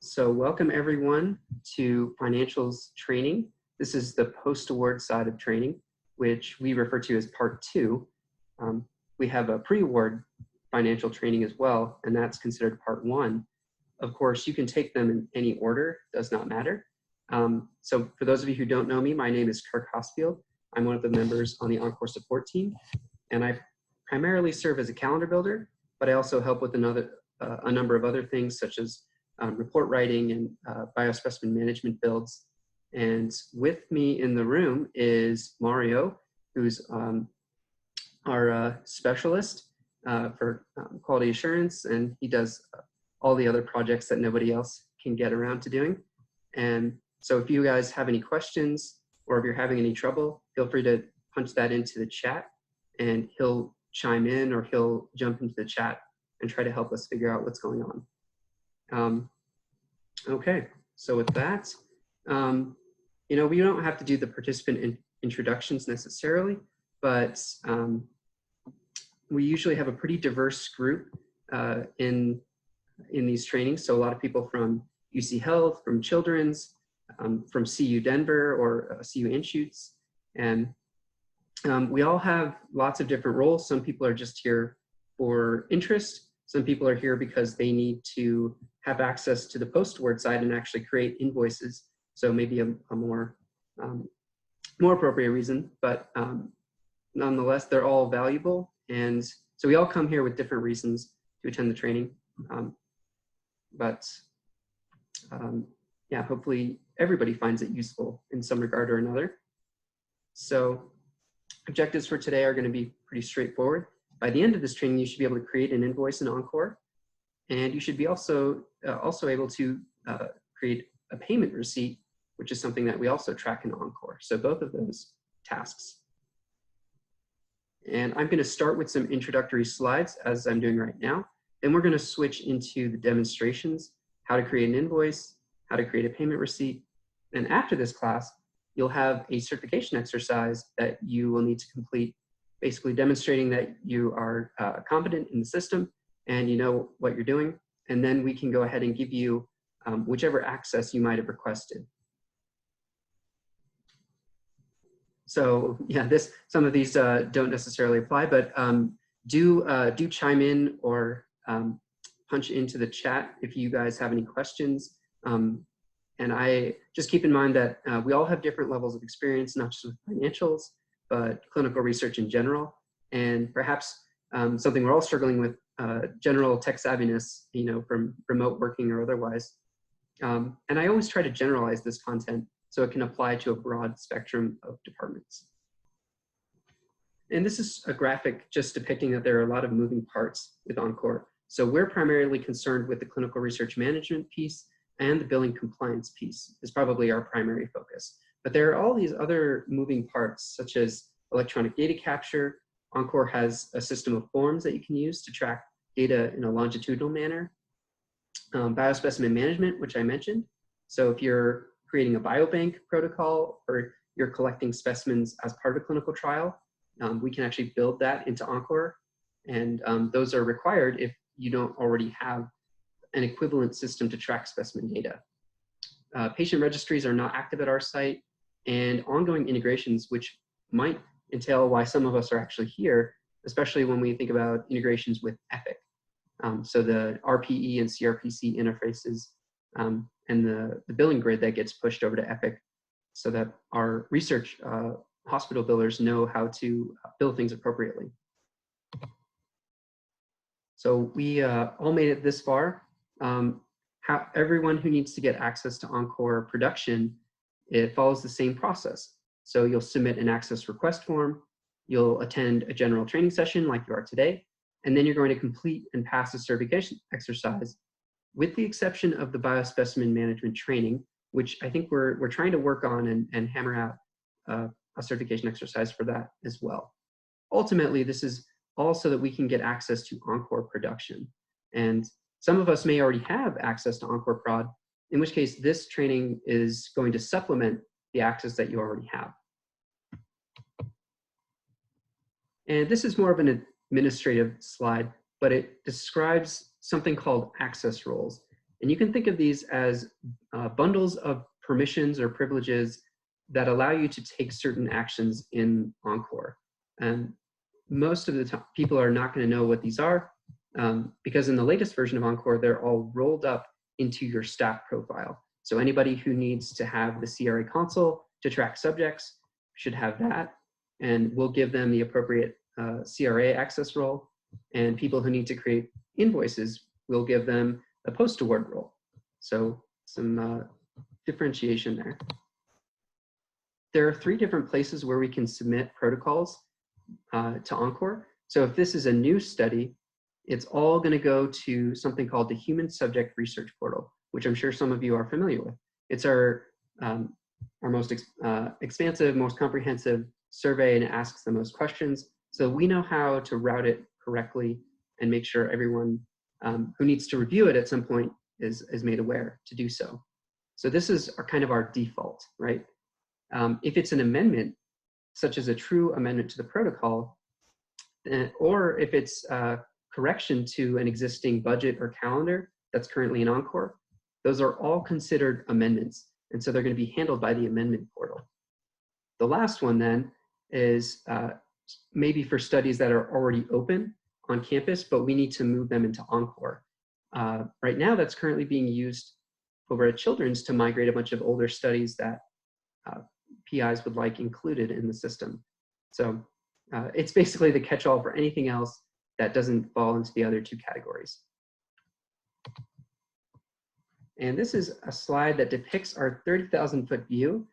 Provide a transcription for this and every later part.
So welcome everyone to financials training. This is the post-award side of training, which we refer to as part 2. We have a pre-award financial training as well, and that's considered part 1. Of course, you can take them in any order, does not matter. So for those of you who don't know me, my name is Kirk Hosfield. I'm one of the members on the OnCore support team, and I primarily serve as a calendar builder, but I also help with a number of other things such as report writing and biospecimen management builds. And with me in the room is Mario, who's our specialist for quality assurance, and he does all the other projects that nobody else can get around to doing. And so if you guys have any questions or if you're having any trouble, feel free to punch that into the chat and he'll chime in or he'll jump into the chat and try to help us figure out what's going on. Okay, so with that, we don't have to do the participant introductions necessarily, but we usually have a pretty diverse group in these trainings. So a lot of people from UC Health, from Children's, from CU Denver or CU Anschutz, and we all have lots of different roles. Some people are just here for interest. Some people are here because they need to have access to the post-award side and actually create invoices. So maybe a more appropriate reason, but nonetheless, they're all valuable. And so we all come here with different reasons to attend the training. Yeah, hopefully everybody finds it useful in some regard or another. So objectives for today are going to be pretty straightforward. By the end of this training, you should be able to create an invoice in OnCore, and you should be also able to create a payment receipt, which is something that we also track in OnCore. So both of those tasks. And I'm going to start with some introductory slides, as I'm doing right now. Then we're going to switch into the demonstrations, how to create an invoice, how to create a payment receipt. And after this class, you'll have a certification exercise that you will need to complete, basically demonstrating that you are competent in the system and you know what you're doing. And then we can go ahead and give you whichever access you might have requested. So yeah, some of these don't necessarily apply, but do chime in or punch into the chat if you guys have any questions. And I just keep in mind that we all have different levels of experience, not just with financials, but clinical research in general. And perhaps something we're all struggling with, general tech savviness, from remote working or otherwise. And I always try to generalize this content so it can apply to a broad spectrum of departments. And this is a graphic just depicting that there are a lot of moving parts with OnCore. So we're primarily concerned with the clinical research management piece, and the billing compliance piece is probably our primary focus. But there are all these other moving parts, such as electronic data capture. OnCore has a system of forms that you can use to track data in a longitudinal manner. Biospecimen management, which I mentioned. So if you're creating a biobank protocol or you're collecting specimens as part of a clinical trial, we can actually build that into OnCore. And those are required if you don't already have an equivalent system to track specimen data. Patient registries are not active at our site, and ongoing integrations, which might entail why some of us are actually here, especially when we think about integrations with Epic. So the RPE and CRPC interfaces and the billing grid that gets pushed over to Epic so that our research hospital billers know how to bill things appropriately. So we all made it this far. Everyone who needs to get access to OnCore production, it follows the same process. So you'll submit an access request form, you'll attend a general training session like you are today, and then you're going to complete and pass a certification exercise, with the exception of the biospecimen management training, which I think we're trying to work on and hammer out a certification exercise for that as well. Ultimately, this is all so that we can get access to OnCore production. And some of us may already have access to OnCore Prod, in which case this training is going to supplement the access that you already have. And this is more of an administrative slide, but it describes something called access roles. And you can think of these as bundles of permissions or privileges that allow you to take certain actions in OnCore. And most of the time, people are not going to know what these are because in the latest version of OnCore, they're all rolled up into your staff profile. So anybody who needs to have the CRA console to track subjects should have that, and we'll give them the appropriate CRA access role. And people who need to create invoices, we'll give them the post-award role. So some differentiation there. There are 3 different places where we can submit protocols to OnCore. So if this is a new study, it's all going to go to something called the Human Subject Research Portal, which I'm sure some of you are familiar with. It's our most expansive, most comprehensive survey, and it asks the most questions. So we know how to route it correctly and make sure everyone who needs to review it at some point is made aware to do so. So this is kind of our default, right? If it's an amendment, such as a true amendment to the protocol, or if it's a correction to an existing budget or calendar that's currently in OnCore, those are all considered amendments. And so they're going to be handled by the amendment portal. The last one then is maybe for studies that are already open on campus, but we need to move them into OnCore. Right now, that's currently being used over at Children's to migrate a bunch of older studies that PIs would like included in the system. So it's basically the catch-all for anything else that doesn't fall into the other 2 categories. And this is a slide that depicts our 30,000-foot view,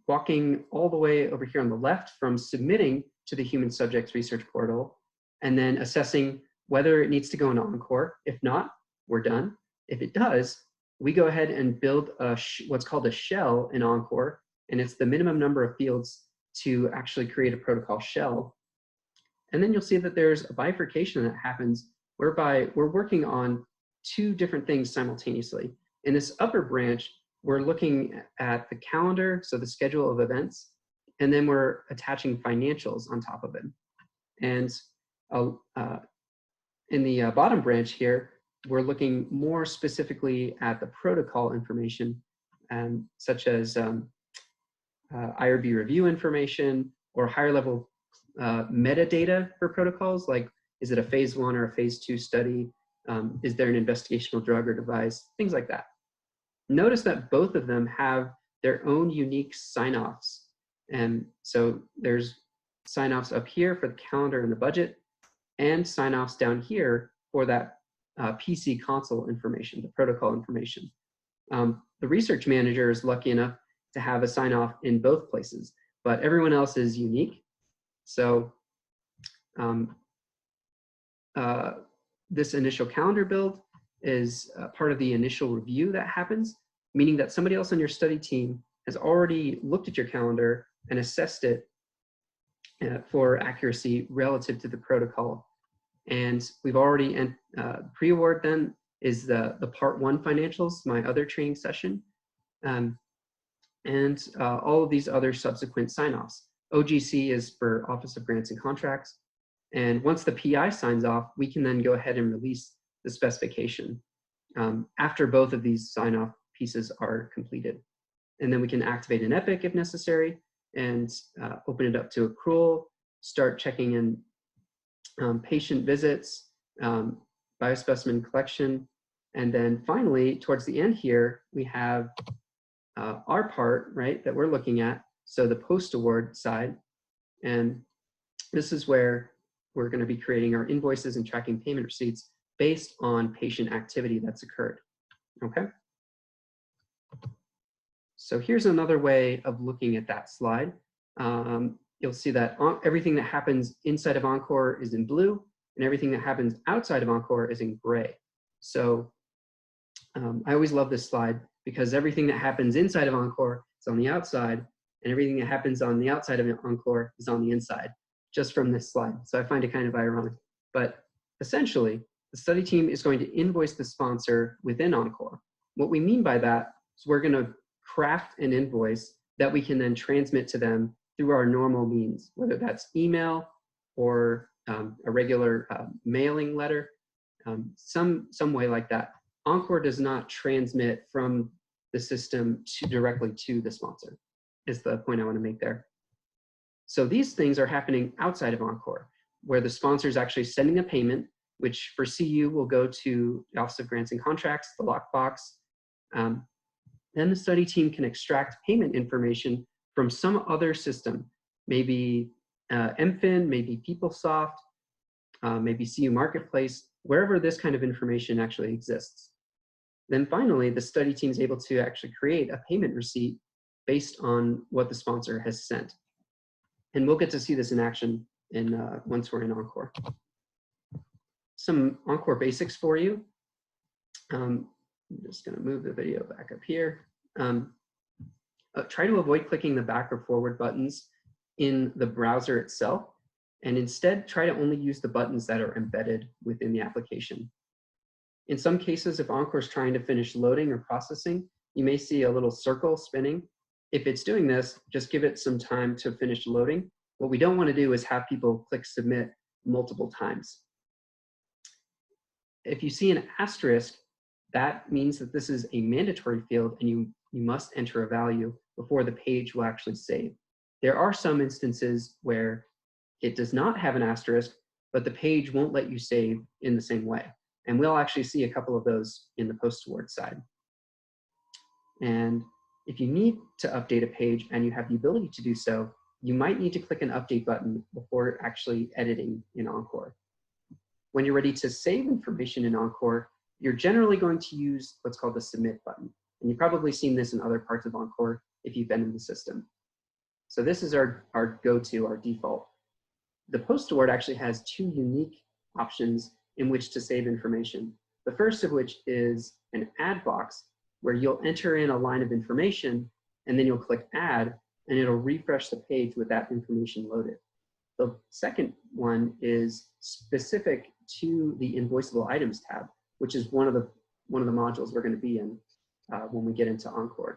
walking all the way over here on the left from submitting to the Human Subjects Research Portal, and then assessing whether it needs to go into OnCore. If not, we're done. If it does, we go ahead and build what's called a shell in OnCore, and it's the minimum number of fields to actually create a protocol shell. And then you'll see that there's a bifurcation that happens whereby we're working on 2 different things simultaneously. In this upper branch, we're looking at the calendar, so the schedule of events, and then we're attaching financials on top of it. And in the bottom branch here, we're looking more specifically at the protocol information, such as IRB review information or higher level metadata for protocols, like is it a phase 1 or a phase 2 study? Is there an investigational drug or device? Things like that. Notice that both of them have their own unique sign-offs. And so there's sign-offs up here for the calendar and the budget, and sign-offs down here for that PC console information, the protocol information. The research manager is lucky enough to have a sign-off in both places, but everyone else is unique. So this initial calendar build is part of the initial review that happens, meaning that somebody else on your study team has already looked at your calendar and assessed it for accuracy relative to the protocol. And we've already, pre-award then is the part 1 financials, my other training session, and all of these other subsequent sign-offs. OGC is for Office of Grants and Contracts. And once the PI signs off, we can then go ahead and release the specification after both of these sign-off pieces are completed. And then we can activate an epic if necessary and open it up to accrual, start checking in patient visits, biospecimen collection, and then finally, towards the end here, we have our part, right, that we're looking at, so the post-award side. And this is where we're going to be creating our invoices and tracking payment receipts based on patient activity that's occurred, okay? So here's another way of looking at that slide. You'll see that everything that happens inside of OnCore is in blue, and everything that happens outside of OnCore is in gray. So I always love this slide because everything that happens inside of OnCore is on the outside, and everything that happens on the outside of OnCore is on the inside, just from this slide. So I find it kind of ironic. But essentially, the study team is going to invoice the sponsor within OnCore. What we mean by that is we're going to craft an invoice that we can then transmit to them through our normal means, whether that's email or a regular mailing letter, some way like that. OnCore does not transmit from the system directly to the sponsor, is the point I want to make there. So these things are happening outside of OnCore, where the sponsor is actually sending a payment, which for CU will go to the Office of Grants and Contracts, the lockbox. Then the study team can extract payment information from some other system, maybe MFin, maybe PeopleSoft, maybe CU Marketplace, wherever this kind of information actually exists. Then finally, the study team is able to actually create a payment receipt based on what the sponsor has sent. And we'll get to see this in action once we're in OnCore. Some OnCore basics for you. I'm just going to move the video back up here. Try to avoid clicking the back or forward buttons in the browser itself, and instead try to only use the buttons that are embedded within the application. In some cases, if OnCore is trying to finish loading or processing, you may see a little circle spinning. If it's doing this, just give it some time to finish loading. What we don't want to do is have people click submit multiple times. If you see an asterisk, that means that this is a mandatory field and you must enter a value before the page will actually save. There are some instances where it does not have an asterisk, but the page won't let you save in the same way. And we'll actually see a couple of those in the post-award side. And if you need to update a page and you have the ability to do so, you might need to click an update button before actually editing in OnCore. When you're ready to save information in OnCore, you're generally going to use what's called the submit button. And you've probably seen this in other parts of OnCore if you've been in the system. So this is our go-to, our default. The post-award actually has two unique options in which to save information. The first of which is an add box, where you'll enter in a line of information and then you'll click add and it'll refresh the page with that information loaded. The second one is specific to the Invoiceable items tab, which is one of the modules we're going to be in when we get into OnCore.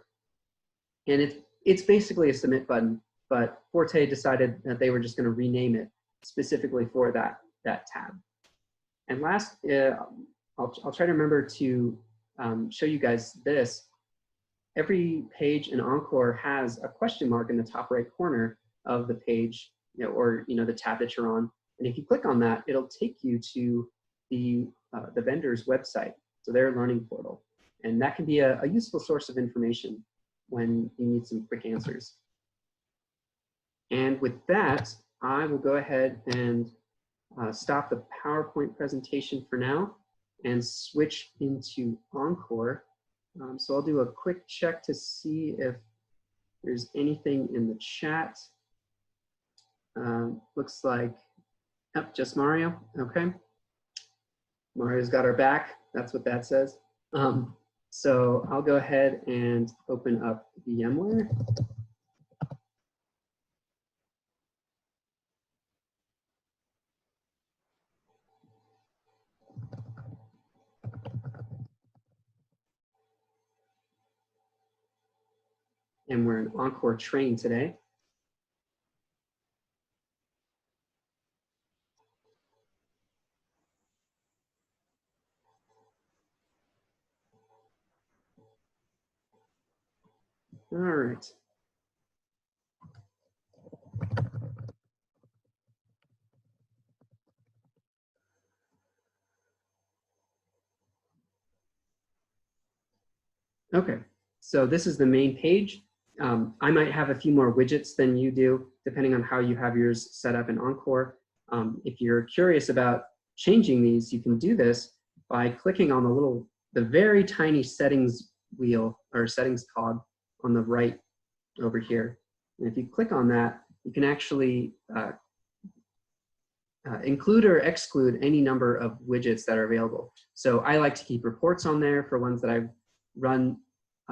And it's basically a submit button, but Forte decided that they were just going to rename it specifically for that tab. And last, I'll try to remember to show you guys this. Every page in OnCore has a question mark in the top right corner of the page, or the tab that you're on. And if you click on that, it'll take you to the vendor's website, so their learning portal. And that can be a useful source of information when you need some quick answers. And with that, I will go ahead and stop the PowerPoint presentation for now and switch into OnCore. So I'll do a quick check to see if there's anything in the chat. Looks like, just Mario, okay. Mario's got our back, that's what that says. So I'll go ahead and open up VMware. And we're in OnCore train today. All right. Okay, so this is the main page. I might have a few more widgets than you do, depending on how you have yours set up in OnCore. If you're curious about changing these, you can do this by clicking on the very tiny settings wheel or settings cog on the right over here. And if you click on that, you can actually include or exclude any number of widgets that are available. So I like to keep reports on there for ones that I've run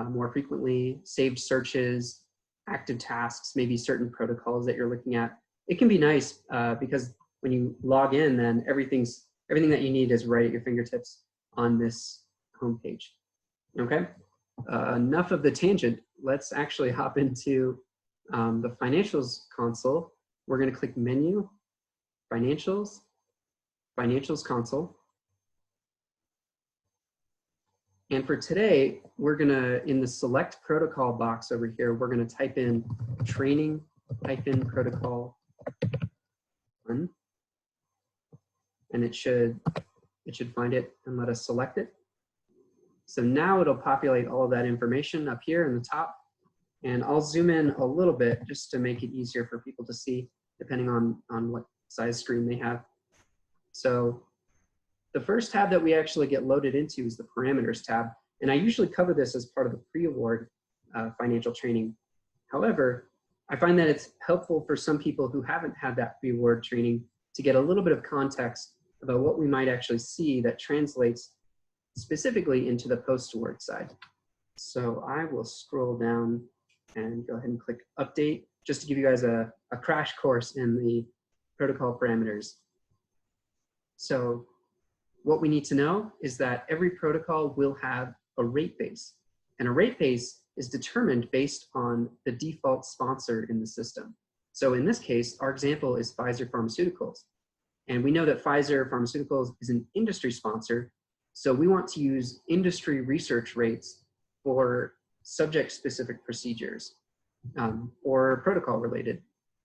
more frequently, saved searches, active tasks, maybe certain protocols that you're looking at. It can be nice because when you log in, then everything that you need is right at your fingertips on this homepage. Okay, enough of the tangent. Let's actually hop into the financials console. We're going to click Menu, Financials, Financials Console. And for today, we're gonna, in the select protocol box over here, we're gonna type in training-protocol 1, and it should find it and let us select it. So now it'll populate all of that information up here in the top. And I'll zoom in a little bit just to make it easier for people to see, depending on what size screen they have. So the first tab that we actually get loaded into is the parameters tab. And I usually cover this as part of the pre-award financial training. However, I find that it's helpful for some people who haven't had that pre-award training to get a little bit of context about what we might actually see that translates specifically into the post-award side. So I will scroll down and go ahead and click update just to give you guys a crash course in the protocol parameters. So what we need to know is that every protocol will have a rate base, and a rate base is determined based on the default sponsor in the system. So in this case, our example is Pfizer Pharmaceuticals. And we know that Pfizer Pharmaceuticals is an industry sponsor, so we want to use industry research rates for subject-specific procedures or protocol-related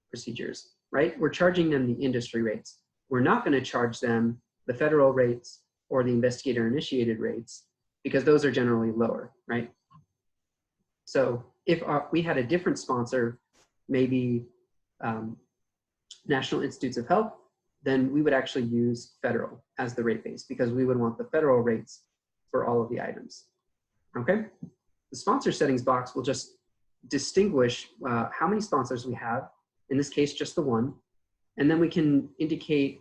procedures, right? We're charging them the industry rates. We're not going to charge them the federal rates or the investigator-initiated rates because those are generally lower, right? So if we had a different sponsor, maybe National Institutes of Health, then we would actually use federal as the rate base because we would want the federal rates for all of the items, okay? The sponsor settings box will just distinguish how many sponsors we have, in this case, just the one, and then we can indicate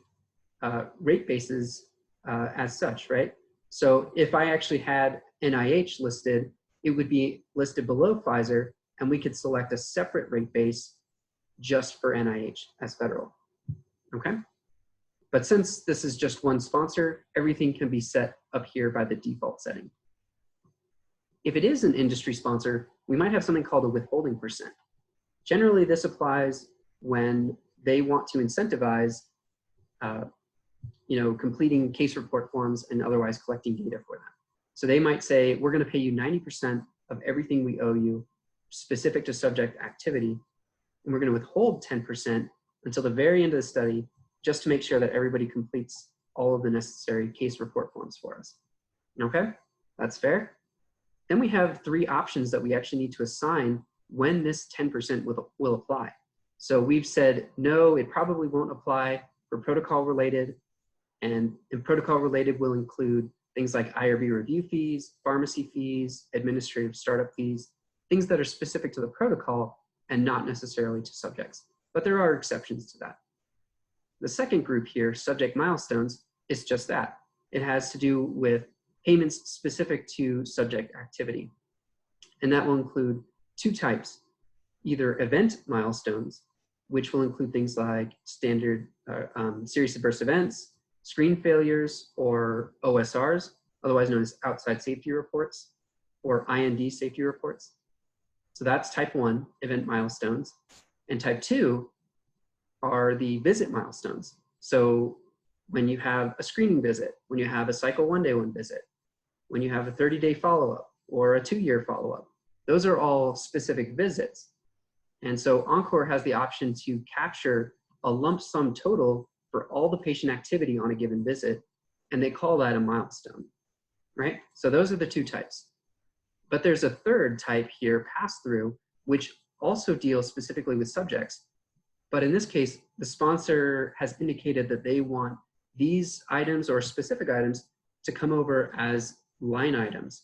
rate bases as such, right? So if I actually had NIH listed, it would be listed below Pfizer, and we could select a separate rate base just for NIH as federal, okay? But since this is just one sponsor, everything can be set up here by the default setting. If it is an industry sponsor, we might have something called a withholding percent. Generally, this applies when they want to incentivize completing case report forms and otherwise collecting data for them. So they might say, we're going to pay you 90% of everything we owe you specific to subject activity, and we're going to withhold 10% until the very end of the study just to make sure that everybody completes all of the necessary case report forms for us. Okay, that's fair. Then we have 3 options that we actually need to assign when this 10% will apply. So we've said, no, it probably won't apply for protocol related, and protocol related will include things like IRB review fees, pharmacy fees, administrative startup fees, things that are specific to the protocol and not necessarily to subjects. But there are exceptions to that. The second group here, subject milestones, is just that. It has to do with payments specific to subject activity. And that will include 2 types, either event milestones, which will include things like standard serious adverse events, screen failures, or OSRs, otherwise known as outside safety reports, or IND safety reports. So that's type 1, event milestones. And type 2 are the visit milestones. So when you have a screening visit, when you have a cycle 1-day 1 visit, when you have a 30-day follow-up or a 2-year follow-up, those are all specific visits. And so OnCore has the option to capture a lump sum total for all the patient activity on a given visit, and they call that a milestone, right? So those are the 2 types. But there's a third type here, pass-through, which also deals specifically with subjects. But in this case, the sponsor has indicated that they want these items or specific items to come over as line items.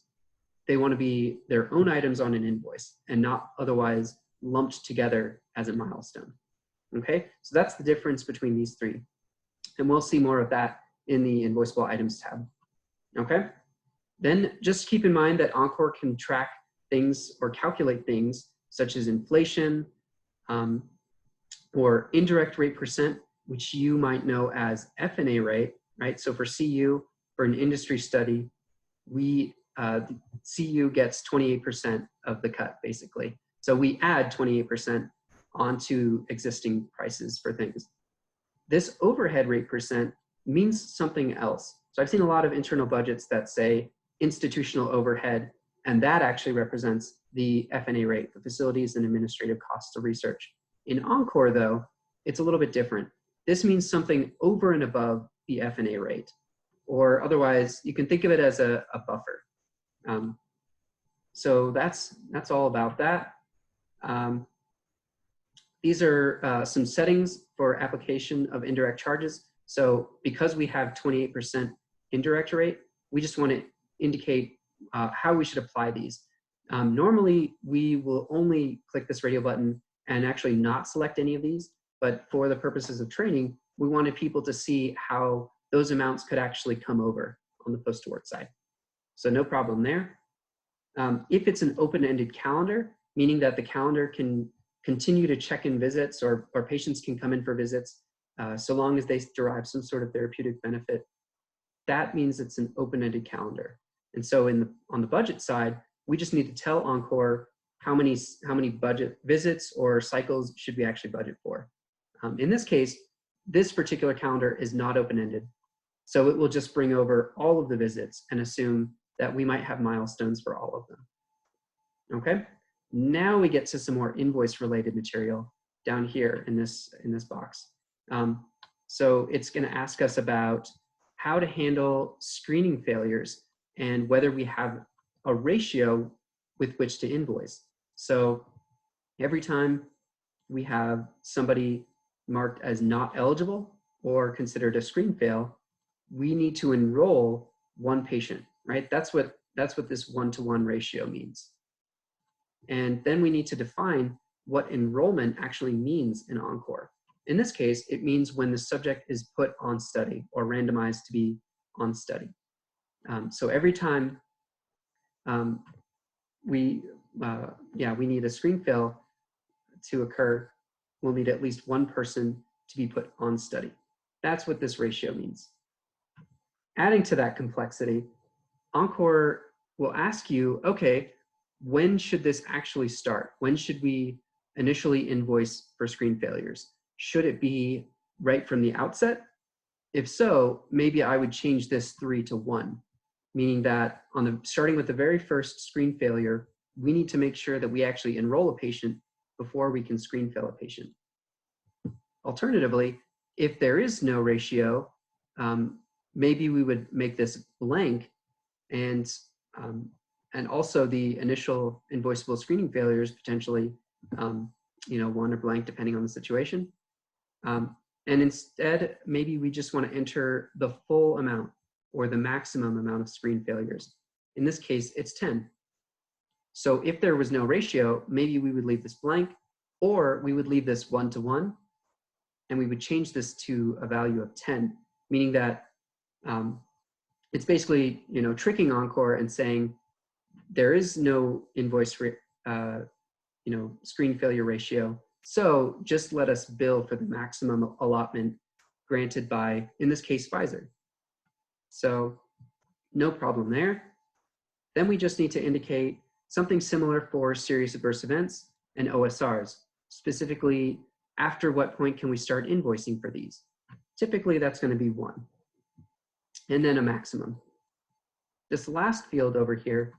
They want to be their own items on an invoice and not otherwise lumped together as a milestone. Okay, so that's the difference between these 3. And we'll see more of that in the Invoiceable Items tab. Okay, then just keep in mind that OnCore can track things or calculate things such as inflation or indirect rate percent, which you might know as F&A rate, right? So for CU, for an industry study, the CU gets 28% of the cut, basically. So we add 28% onto existing prices for things. This overhead rate percent means something else. So I've seen a lot of internal budgets that say institutional overhead, and that actually represents the FNA rate, the facilities and administrative costs of research. In OnCore, though, it's a little bit different. This means something over and above the FNA rate, or otherwise, you can think of it as a buffer. So that's all about that. These are some settings for application of indirect charges. So because we have 28% indirect rate, we just want to indicate how we should apply these. Normally, we will only click this radio button and actually not select any of these, but for the purposes of training, we wanted people to see how those amounts could actually come over on the post-award side. So no problem there. If it's an open-ended calendar, meaning that the calendar can continue to check in visits or patients can come in for visits so long as they derive some sort of therapeutic benefit, that means it's an open-ended calendar. And so on the budget side, we just need to tell OnCore how many budget visits or cycles should we actually budget for. In this case, this particular calendar is not open-ended. So it will just bring over all of the visits and assume that we might have milestones for all of them. Okay, now we get to some more invoice-related material down here in this box. So it's going to ask us about how to handle screening failures and whether we have a ratio with which to invoice. So every time we have somebody marked as not eligible or considered a screen fail, we need to enroll one patient, right? That's what this one-to-one ratio means. And then we need to define what enrollment actually means in OnCore. In this case, it means when the subject is put on study or randomized to be on study. So every time we need a screen fail to occur, we'll need at least one person to be put on study. That's what this ratio means. Adding to that complexity, OnCore will ask you, okay, when should this actually start? When should we initially invoice for screen failures? Should it be right from the outset? If so, maybe I would change this 3 to 1, meaning that starting with the very first screen failure, we need to make sure that we actually enroll a patient before we can screen fail a patient. Alternatively, if there is no ratio, maybe we would make this blank, and also the initial invoiceable screening failures potentially, 1 or blank depending on the situation. And instead, maybe we just want to enter the full amount or the maximum amount of screen failures. In this case, it's 10. So if there was no ratio, maybe we would leave this blank, or we would leave this 1 to 1, and we would change this to a value of 10, meaning that it's basically, tricking OnCore and saying there is no invoice, screen failure ratio. So just let us bill for the maximum allotment granted by, in this case, Pfizer. So no problem there. Then we just need to indicate something similar for serious adverse events and OSRs. Specifically, after what point can we start invoicing for these? Typically, that's going to be 1. And then a maximum. This last field over here,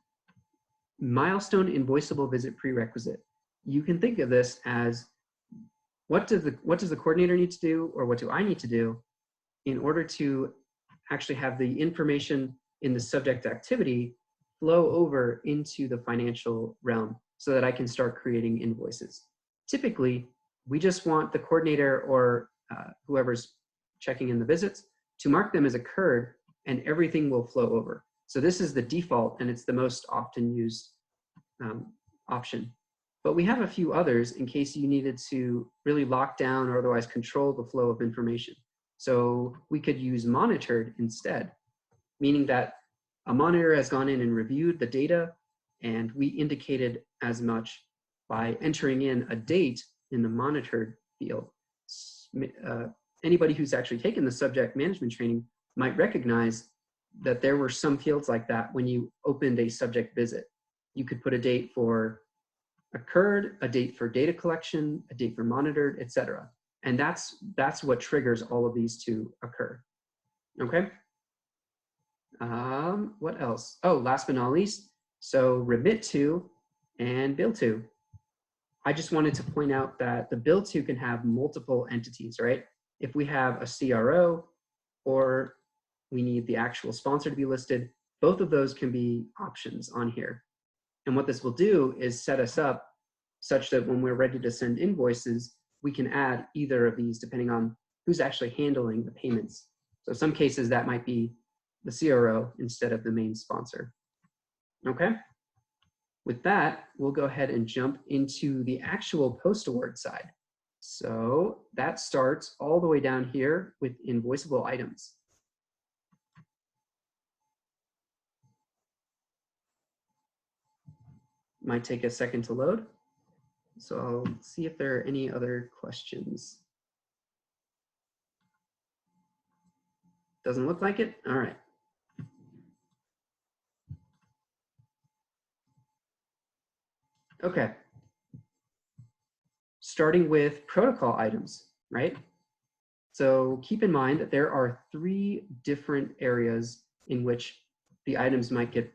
milestone invoiceable visit prerequisite. You can think of this as what does the coordinator need to do, or what do I need to do in order to actually have the information in the subject activity flow over into the financial realm so that I can start creating invoices. Typically, we just want the coordinator or whoever's checking in the visits to mark them as occurred, and everything will flow over. So this is the default, and it's the most often used option. But we have a few others in case you needed to really lock down or otherwise control the flow of information. So we could use monitored instead, meaning that a monitor has gone in and reviewed the data, and we indicated as much by entering in a date in the monitored field. Anybody who's actually taken the subject management training might recognize that there were some fields like that when you opened a subject visit. You could put a date for occurred, a date for data collection, a date for monitored, etc. And that's what triggers all of these to occur. Okay? What else? Oh, last but not least, so remit to and bill to. I just wanted to point out that the bill to can have multiple entities, right? If we have a CRO or we need the actual sponsor to be listed, both of those can be options on here. And what this will do is set us up such that when we're ready to send invoices, we can add either of these depending on who's actually handling the payments. So in some cases that might be the CRO instead of the main sponsor. Okay? With that, we'll go ahead and jump into the actual post-award side. So that starts all the way down here with invoiceable items. Might take a second to load. So I'll see if there are any other questions. Doesn't look like it? All right. Okay. Starting with protocol items, right? So keep in mind that there are 3 different areas in which the items might get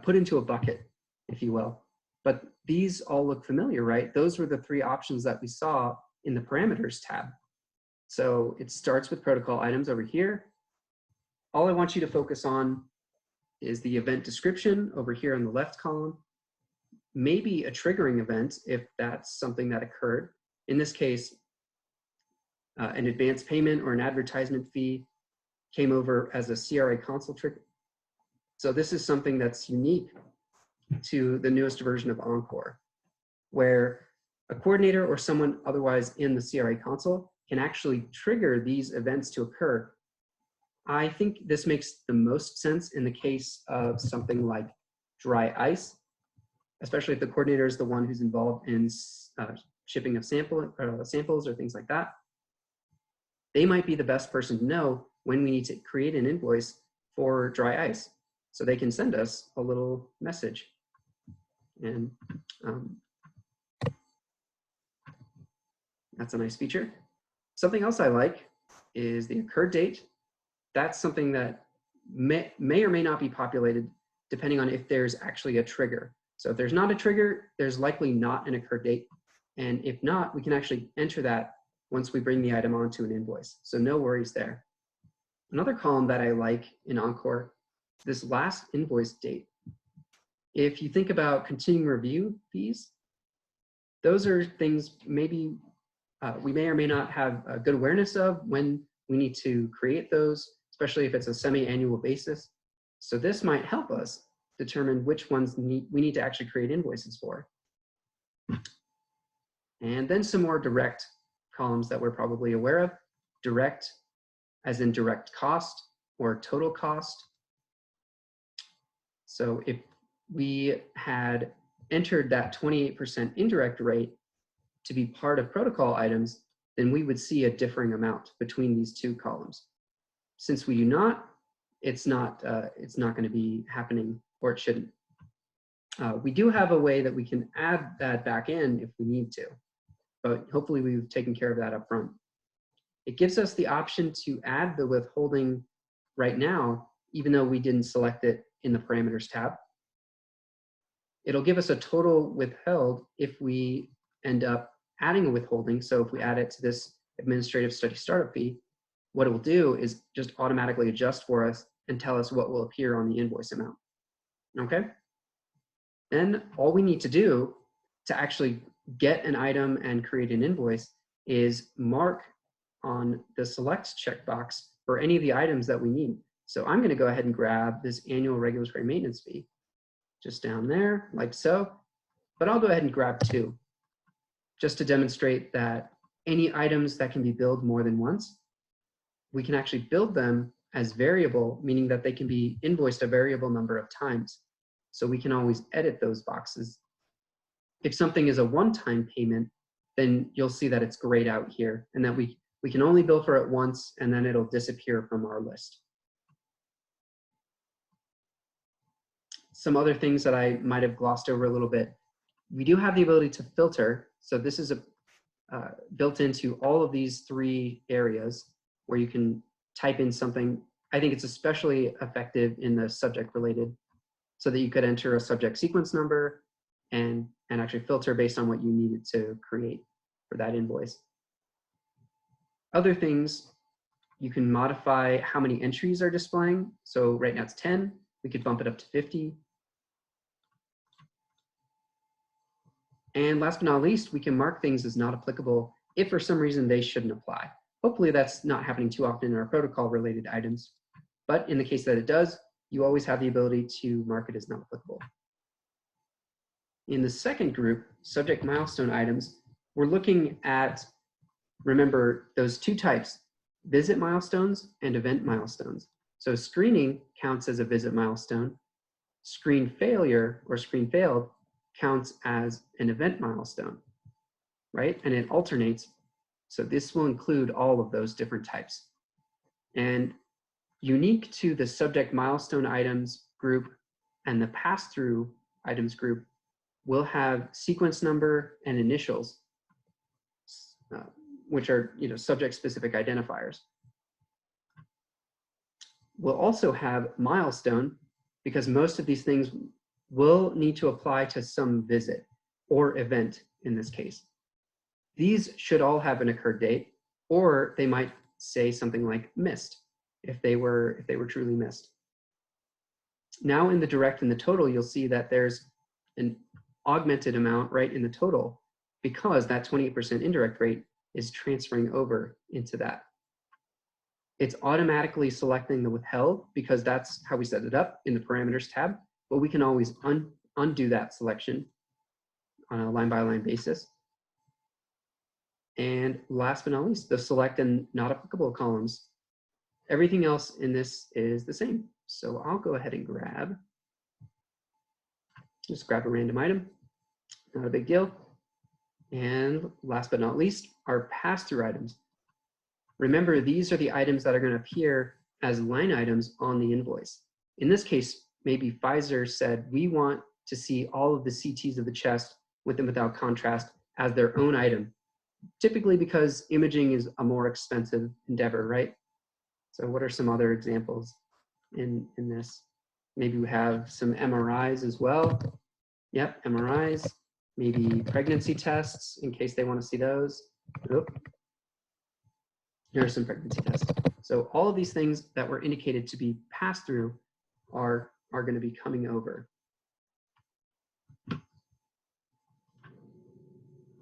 put into a bucket, if you will. But these all look familiar, right? Those were the 3 options that we saw in the parameters tab. So it starts with protocol items over here. All I want you to focus on is the event description over here in the left column. Maybe a triggering event if that's something that occurred. In this case, an advance payment or an advertisement fee came over as a CRA console trigger. So this is something that's unique to the newest version of OnCore, where a coordinator or someone otherwise in the CRA console can actually trigger these events to occur. I think this makes the most sense in the case of something like dry ice, especially if the coordinator is the one who's involved in shipping of samples or things like that. They might be the best person to know when we need to create an invoice for dry ice. So they can send us a little message. And that's a nice feature. Something else I like is the occurred date. That's something that may or may not be populated depending on if there's actually a trigger. So if there's not a trigger, there's likely not an occurred date. And if not, we can actually enter that once we bring the item onto an invoice. So no worries there. Another column that I like in OnCore, this last invoice date. If you think about continuing review fees, those are things maybe we may or may not have a good awareness of when we need to create those, especially if it's a semi-annual basis. So this might help us determine which ones we need to actually create invoices for. And then some more direct columns that we're probably aware of. Direct, as in direct cost or total cost. So if we had entered that 28% indirect rate to be part of protocol items, then we would see a differing amount between these 2 columns. Since we do not, it's not going to be happening, or it shouldn't. We do have a way that we can add that back in if we need to, but hopefully we've taken care of that up front. It gives us the option to add the withholding right now, even though we didn't select it in the parameters tab. It'll give us a total withheld if we end up adding a withholding. So if we add it to this administrative study startup fee, what it will do is just automatically adjust for us and tell us what will appear on the invoice amount. Okay? Then all we need to do to actually get an item and create an invoice is mark on the select checkbox for any of the items that we need. So I'm going to go ahead and grab this annual regulatory maintenance fee just down there like so, but I'll go ahead and grab 2 just to demonstrate that any items that can be billed more than once, we can actually build them as variable, meaning that they can be invoiced a variable number of times. So we can always edit those boxes. If something is a one-time payment, then you'll see that it's grayed out here and that we can only bill for it once and then it'll disappear from our list. Some other things that I might have glossed over a little bit. We do have the ability to filter. So this is built into all of these 3 areas where you can type in something I think it's especially effective in the subject related, so that you could enter a subject sequence number and actually filter based on what you needed to create for that invoice. Other things, you can modify how many entries are displaying. So right now it's 10, we could bump it up to 50. And last but not least, we can mark things as not applicable if for some reason they shouldn't apply. Hopefully that's not happening too often in our protocol related items, but in the case that it does, you always have the ability to mark it as not applicable. In the second group, subject milestone items, we're looking at, remember, those two types, visit milestones and event milestones. So screening counts as a visit milestone. Screen failure or screen failed counts as an event milestone, right? And it alternates. So this will include all of those different types. And unique to the subject milestone items group and the pass-through items group, we'll have sequence number and initials, which are subject-specific identifiers. We'll also have milestone, because most of these things will need to apply to some visit or event in this case. These should all have an occurred date, or they might say something like missed if they were truly missed. Now in the direct and the total, you'll see that there's an augmented amount right in the total, because that 28% indirect rate is transferring over into that. It's automatically selecting the withheld because that's how we set it up in the parameters tab, but we can always undo that selection on a line-by-line basis. And last but not least, the select and not applicable columns. Everything else in this is the same. So I'll go ahead and just grab a random item, not a big deal. And last but not least, our pass-through items. Remember, these are the items that are going to appear as line items on the invoice. In this case, maybe Pfizer said, we want to see all of the CTs of the chest with and without contrast as their own item, typically because imaging is a more expensive endeavor, right? So what are some other examples in this? Maybe we have some MRIs as well. Yep, MRIs, maybe pregnancy tests in case they want to see those. Oop. Here are some pregnancy tests. So all of these things that were indicated to be passed through are going to be coming over.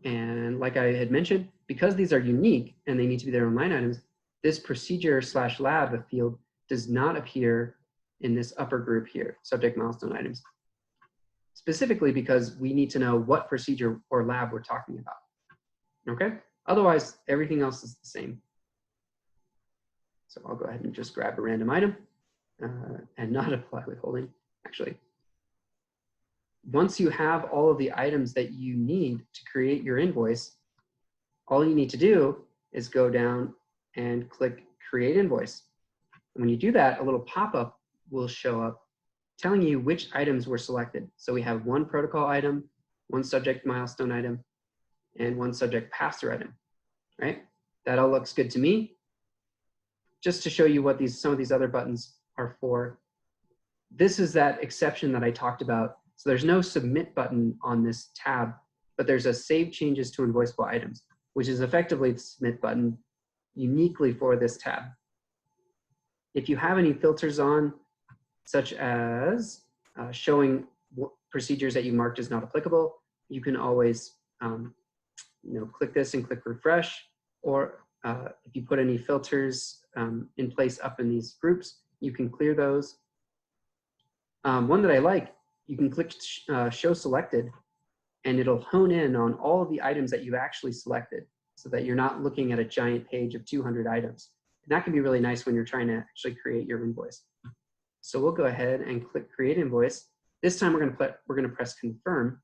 And like I had mentioned, because these are unique and they need to be their own line items, this procedure/lab field does not appear in this upper group here, subject milestone items, specifically because we need to know what procedure or lab we're talking about. Okay? Otherwise, everything else is the same. So I'll go ahead and just grab a random item and not apply withholding, actually. Once you have all of the items that you need to create your invoice, all you need to do is go down and click Create Invoice. And when you do that, a little pop-up will show up telling you which items were selected. So we have one protocol item, one subject milestone item, and one subject pass-through item, right? That all looks good to me. Just to show you what some of these other buttons are for. This is that exception that I talked about. So there's no submit button on this tab, but there's a save changes to invoiceable items, which is effectively the submit button uniquely for this tab. If you have any filters on, such as showing procedures that you marked as not applicable, you can always click this and click refresh, or if you put any filters in place up in these groups, you can clear those. One that I like, you can click show selected, and it'll hone in on all of the items that you actually selected so that you're not looking at a giant page of 200 items. And that can be really nice when you're trying to actually create your invoice. So we'll go ahead and click Create Invoice. This time we're going to press Confirm.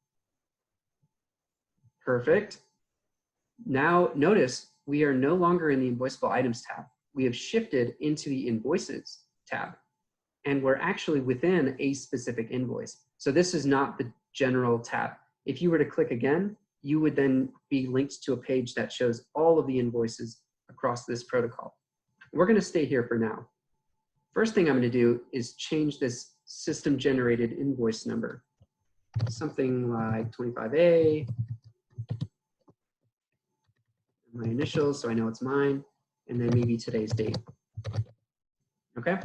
Perfect. Now notice we are no longer in the Invoiceable Items tab. We have shifted into the Invoices tab, and we're actually within a specific invoice. So this is not the general tab. If you were to click again, you would then be linked to a page that shows all of the invoices across this protocol. We're going to stay here for now. First thing I'm going to do is change this system generated invoice number. Something like 25A, my initials so I know it's mine, and then maybe today's date. Okay.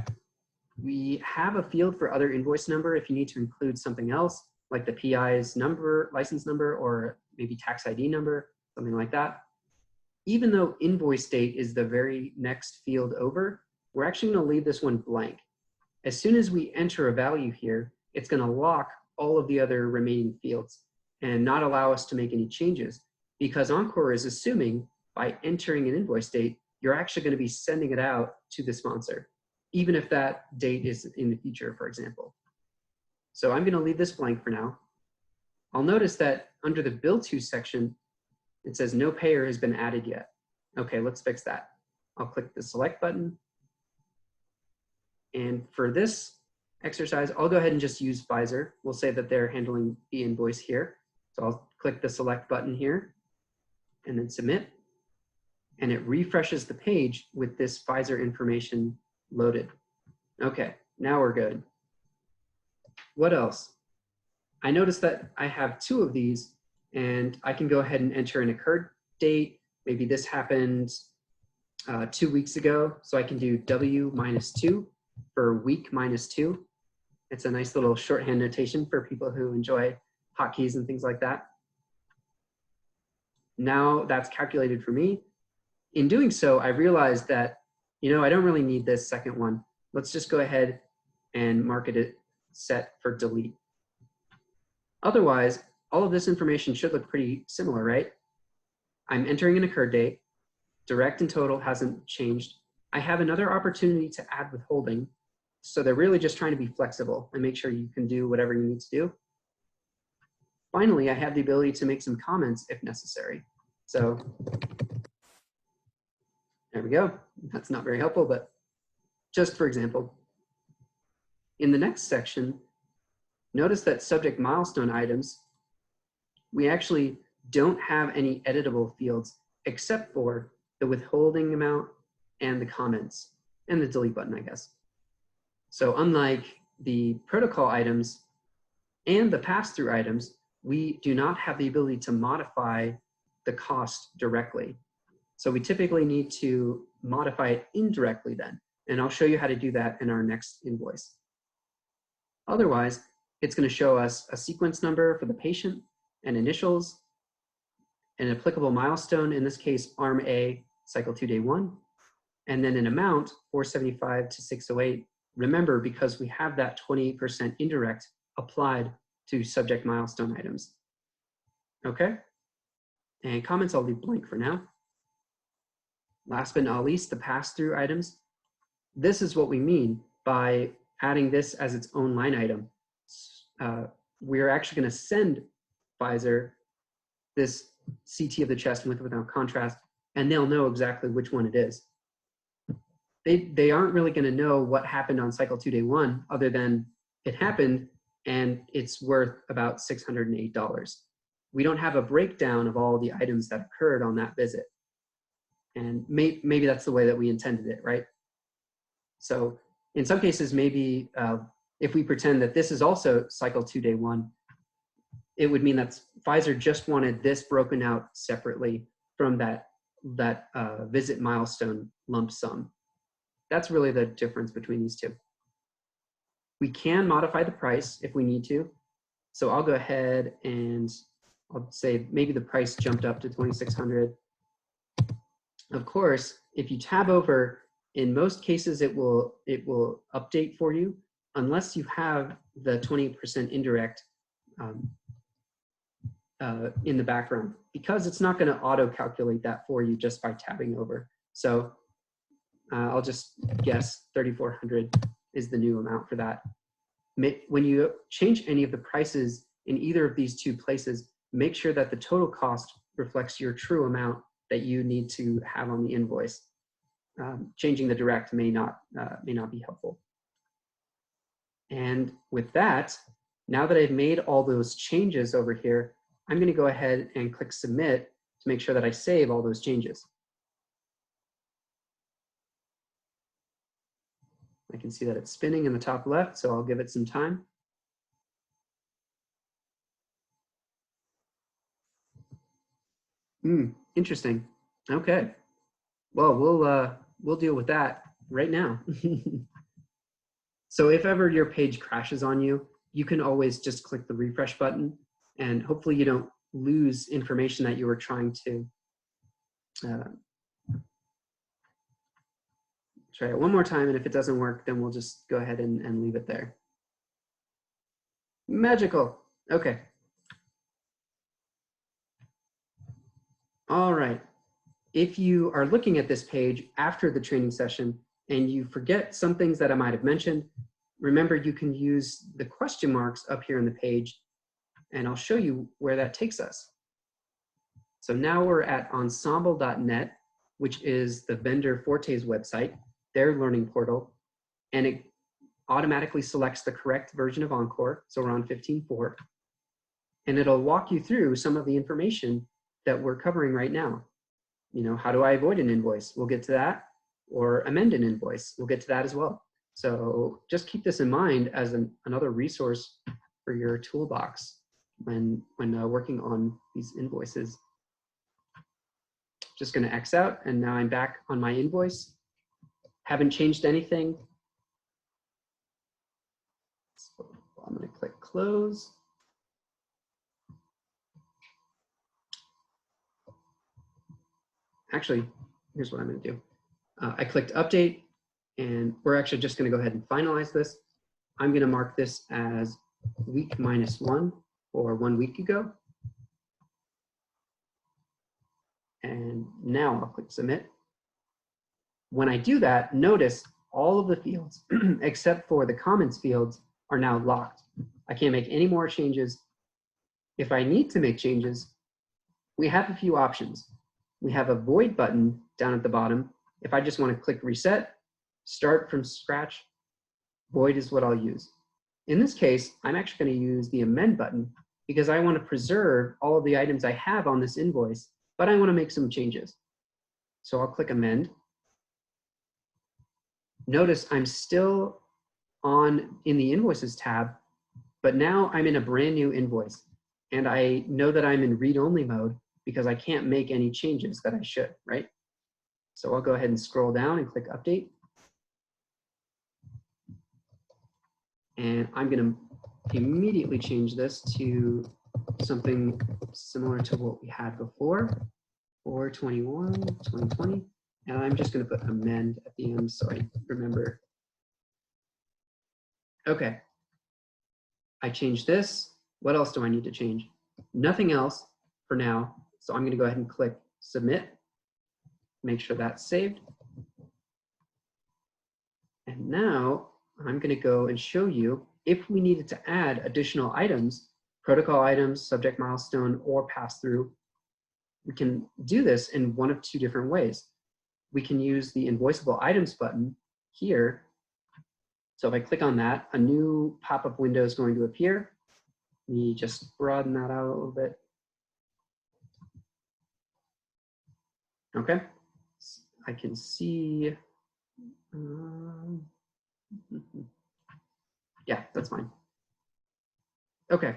We have a field for other invoice number if you need to include something else, like the PI's number, license number, or maybe tax ID number, something like that. Even though invoice date is the very next field over, we're actually going to leave this one blank. As soon as we enter a value here, it's going to lock all of the other remaining fields and not allow us to make any changes, because OnCore is assuming by entering an invoice date, you're actually going to be sending it out to the sponsor, even if that date is in the future, for example. So I'm going to leave this blank for now. I'll notice that under the bill to section, it says no payer has been added yet. Okay, let's fix that. I'll click the select button. And for this exercise, I'll go ahead and just use Pfizer. We'll say that they're handling the invoice here. So I'll click the select button here and then submit. And it refreshes the page with this Pfizer information loaded. Okay, now we're good. What else? I noticed that I have 2 of these, and I can go ahead and enter an occurred date. Maybe this happened 2 weeks ago, so I can do W-2 for week -2. It's a nice little shorthand notation for people who enjoy hotkeys and things like that. Now that's calculated for me. In doing so, I realized that, I don't really need this second one. Let's just go ahead and mark it set for delete. Otherwise, all of this information should look pretty similar, right? I'm entering an occurred date. Direct and total hasn't changed. I have another opportunity to add withholding. So they're really just trying to be flexible and make sure you can do whatever you need to do. Finally, I have the ability to make some comments if necessary. So there we go. That's not very helpful, but just for example, in the next section, notice that subject milestone items, we actually don't have any editable fields except for the withholding amount and the comments and the delete button, I guess. So unlike the protocol items and the pass-through items, we do not have the ability to modify the cost directly. So we typically need to modify it indirectly then, and I'll show you how to do that in our next invoice. Otherwise, it's going to show us a sequence number for the patient and initials, an applicable milestone, in this case, ARM A, cycle 2, day 1, and then an amount, 475 to 608. Remember, because we have that 20% indirect applied to subject milestone items. Okay? And comments I'll leave blank for now. Last but not least, the pass-through items. This is what we mean by adding this as its own line item. We're actually going to send Pfizer this CT of the chest with or without contrast, and they'll know exactly which one it is. They aren't really going to know what happened on cycle 2, day 1, other than it happened and it's worth about $608. We don't have a breakdown of all the items that occurred on that visit. And maybe that's the way that we intended it, right? So in some cases, maybe if we pretend that this is also cycle 2, day 1, it would mean that Pfizer just wanted this broken out separately from that visit milestone lump sum. That's really the difference between these two. We can modify the price if we need to. So I'll go ahead and I'll say maybe the price jumped up to $2,600. Of course, if you tab over, in most cases it will update for you unless you have the 20% indirect in the background, because it's not going to auto calculate that for you just by tabbing over. So I'll just guess 3,400 is the new amount for that. When you change any of the prices in either of these two places, make sure that the total cost reflects your true amount that you need to have on the invoice. Changing the direct may not be helpful. And with that, now that I've made all those changes over here, I'm going to go ahead and click submit to make sure that I save all those changes. I can see that it's spinning in the top left, so I'll give it some time. Interesting. Okay. Well, we'll deal with that right now. So if ever your page crashes on you, you can always just click the refresh button, and hopefully you don't lose information that you were trying to try it one more time. And if it doesn't work, then we'll just go ahead and leave it there. Magical. Okay. All right. If you are looking at this page after the training session and you forget some things that I might have mentioned, remember you can use the question marks up here on the page, and I'll show you where that takes us. So now we're at ensemble.net, which is the vendor Forte's website, their learning portal, and it automatically selects the correct version of OnCore. So we're on 15.4, and it'll walk you through some of the information that we're covering right now. You know, how do I avoid an invoice? We'll get to that. Or amend an invoice. We'll get to that as well. So just keep this in mind as another resource for your toolbox when working on these invoices. Just going to X out, and now I'm back on my invoice. Haven't changed anything. So I'm going to click close. Actually, here's what I'm going to do. I clicked update, and we're actually just going to go ahead and finalize this. I'm going to mark this as week -1 or 1 week ago. And now I'll click submit. When I do that, notice all of the fields except for the comments fields are now locked. I can't make any more changes. If I need to make changes, we have a few options. We have a void button down at the bottom. If I just want to click reset, start from scratch, void is what I'll use. In this case, I'm actually going to use the amend button because I want to preserve all of the items I have on this invoice, but I want to make some changes. So I'll click amend. Notice I'm still in the invoices tab, but now I'm in a brand new invoice. And I know that I'm in read-only mode because I can't make any changes that I should, right? So I'll go ahead and scroll down and click update. And I'm going to immediately change this to something similar to what we had before, 4/21/2020. And I'm just going to put amend at the end so I remember. Okay. I changed this. What else do I need to change? Nothing else for now. So I'm going to go ahead and click submit. Make sure that's saved. And now I'm going to go and show you if we needed to add additional items, protocol items, subject milestone, or pass-through. We can do this in one of two different ways. We can use the Invoiceable items button here. So if I click on that, a new pop-up window is going to appear. Let me just broaden that out a little bit. Okay, I can see. Yeah, that's fine. Okay,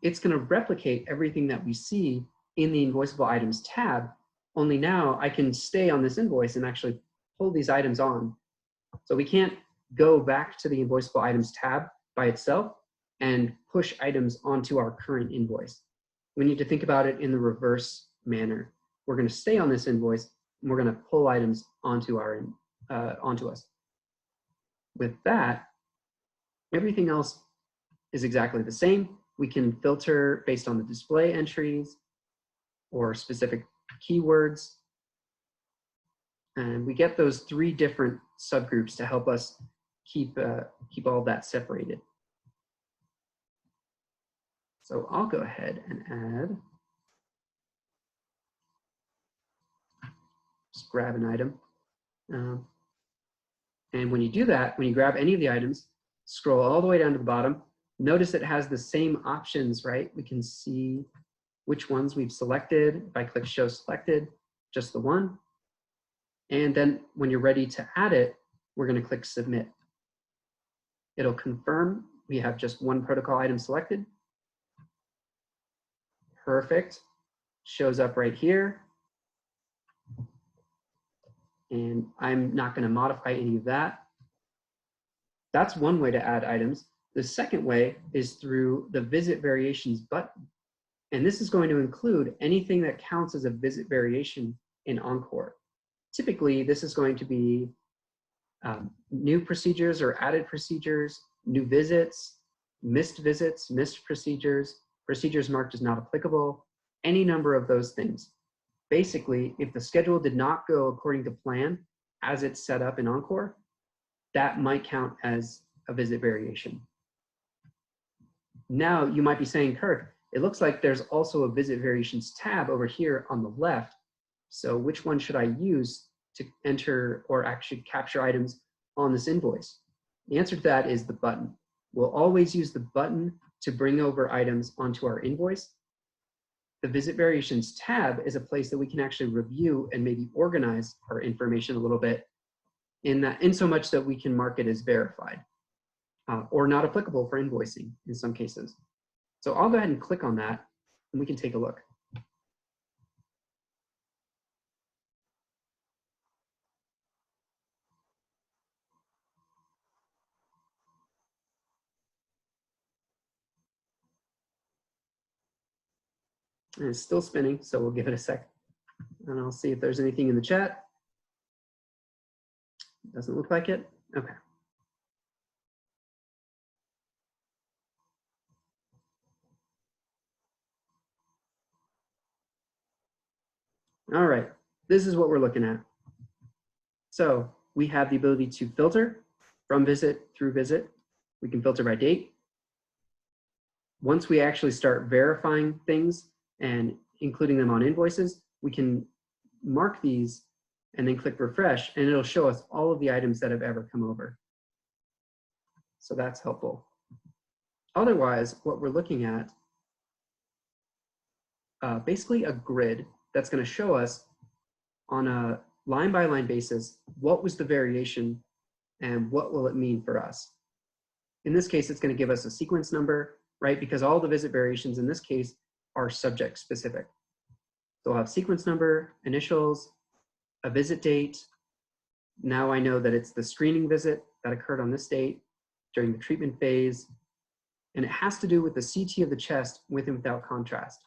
it's going to replicate everything that we see in the Invoiceable items tab, only now I can stay on this invoice and actually pull these items on. So we can't go back to the Invoiceable items tab by itself and push items onto our current invoice. We need to think about it in the reverse manner. We're going to stay on this invoice, and we're going to pull items onto us. With that, everything else is exactly the same. We can filter based on the display entries or specific keywords. And we get those 3 different subgroups to help us keep all of that separated. So I'll go ahead and add, just grab an item. And when you do that, when you grab any of the items, scroll all the way down to the bottom, notice it has the same options, right? We can see which ones we've selected. If I click show selected, just the one. And then when you're ready to add it, we're going to click submit. It'll confirm we have just one protocol item selected. Perfect. Shows up right here. And I'm not going to modify any of that. That's one way to add items. The second way is through the visit variations button. And this is going to include anything that counts as a visit variation in OnCore. Typically, this is going to be new procedures or added procedures, new visits, missed procedures, procedures marked as not applicable, any number of those things. Basically, if the schedule did not go according to plan as it's set up in OnCore, that might count as a visit variation. Now you might be saying, Kirk, it looks like there's also a visit variations tab over here on the left. So which one should I use to enter or actually capture items on this invoice? The answer to that is the button. We'll always use the button to bring over items onto our invoice. The visit variations tab is a place that we can actually review and maybe organize our information a little bit in so much that we can mark it as verified or not applicable for invoicing in some cases. So I'll go ahead and click on that and we can take a look. And it's still spinning, so we'll give it a sec. And I'll see if there's anything in the chat. Doesn't look like it. Okay. All right, this is what we're looking at. So we have the ability to filter from visit through visit. We can filter by date. Once we actually start verifying things and including them on invoices, we can mark these and then click refresh, and it'll show us all of the items that have ever come over. So that's helpful. Otherwise, what we're looking at, basically a grid that's going to show us on a line-by-line basis what was the variation and what will it mean for us. In this case, it's going to give us a sequence number, right? Because all the visit variations in this case are subject specific. So I'll have sequence number, initials, a visit date. Now I know that it's the screening visit that occurred on this date during the treatment phase. And it has to do with the CT of the chest with and without contrast,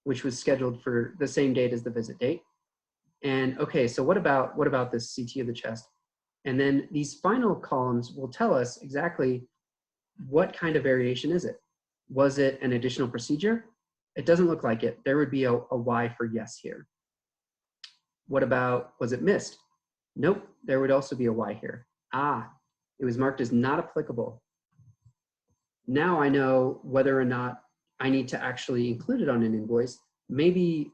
which was scheduled for the same date as the visit date. And okay, so what about this CT of the chest? And then these final columns will tell us exactly what kind of variation is it. Was it an additional procedure? It doesn't look like it. There would be a Y for yes here. What about, was it missed? Nope, there would also be a Y here. Ah, it was marked as not applicable. Now I know whether or not I need to actually include it on an invoice. Maybe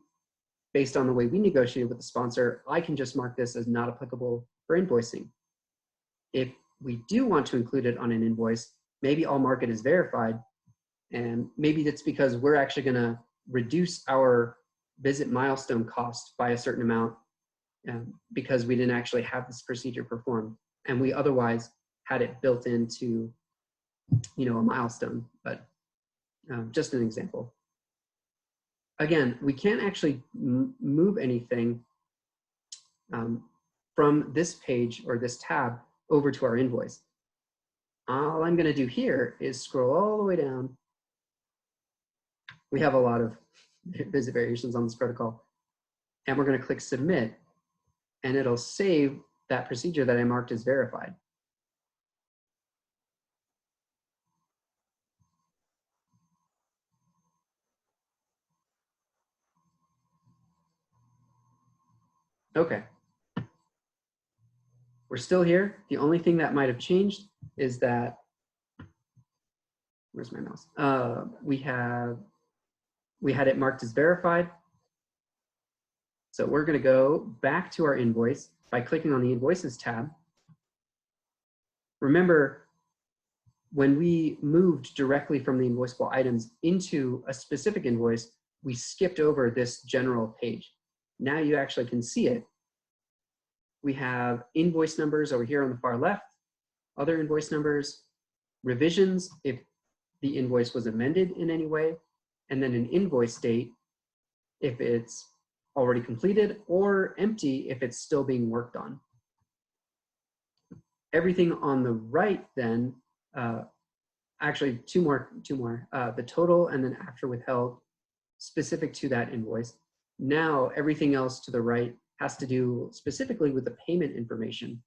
based on the way we negotiated with the sponsor, I can just mark this as not applicable for invoicing. If we do want to include it on an invoice, maybe I'll mark it as verified. And maybe that's because we're actually going to reduce our visit milestone cost by a certain amount because we didn't actually have this procedure performed. And we otherwise had it built into, a milestone, but just an example. Again, we can't actually move anything from this page or this tab over to our invoice. All I'm going to do here is scroll all the way down. We have a lot of visit variations on this protocol. And we're going to click submit, and it'll save that procedure that I marked as verified. Okay. We're still here. The only thing that might have changed is that, where's my mouse? We had it marked as verified. So we're going to go back to our invoice by clicking on the Invoices tab. Remember, when we moved directly from the invoiceable items into a specific invoice, we skipped over this general page. Now you actually can see it. We have invoice numbers over here on the far left, other invoice numbers, revisions if the invoice was amended in any way, and then an invoice date if it's already completed, or empty if it's still being worked on. Everything on the right then, actually two more, the total and then after withheld specific to that invoice. Now everything else to the right has to do specifically with the payment information.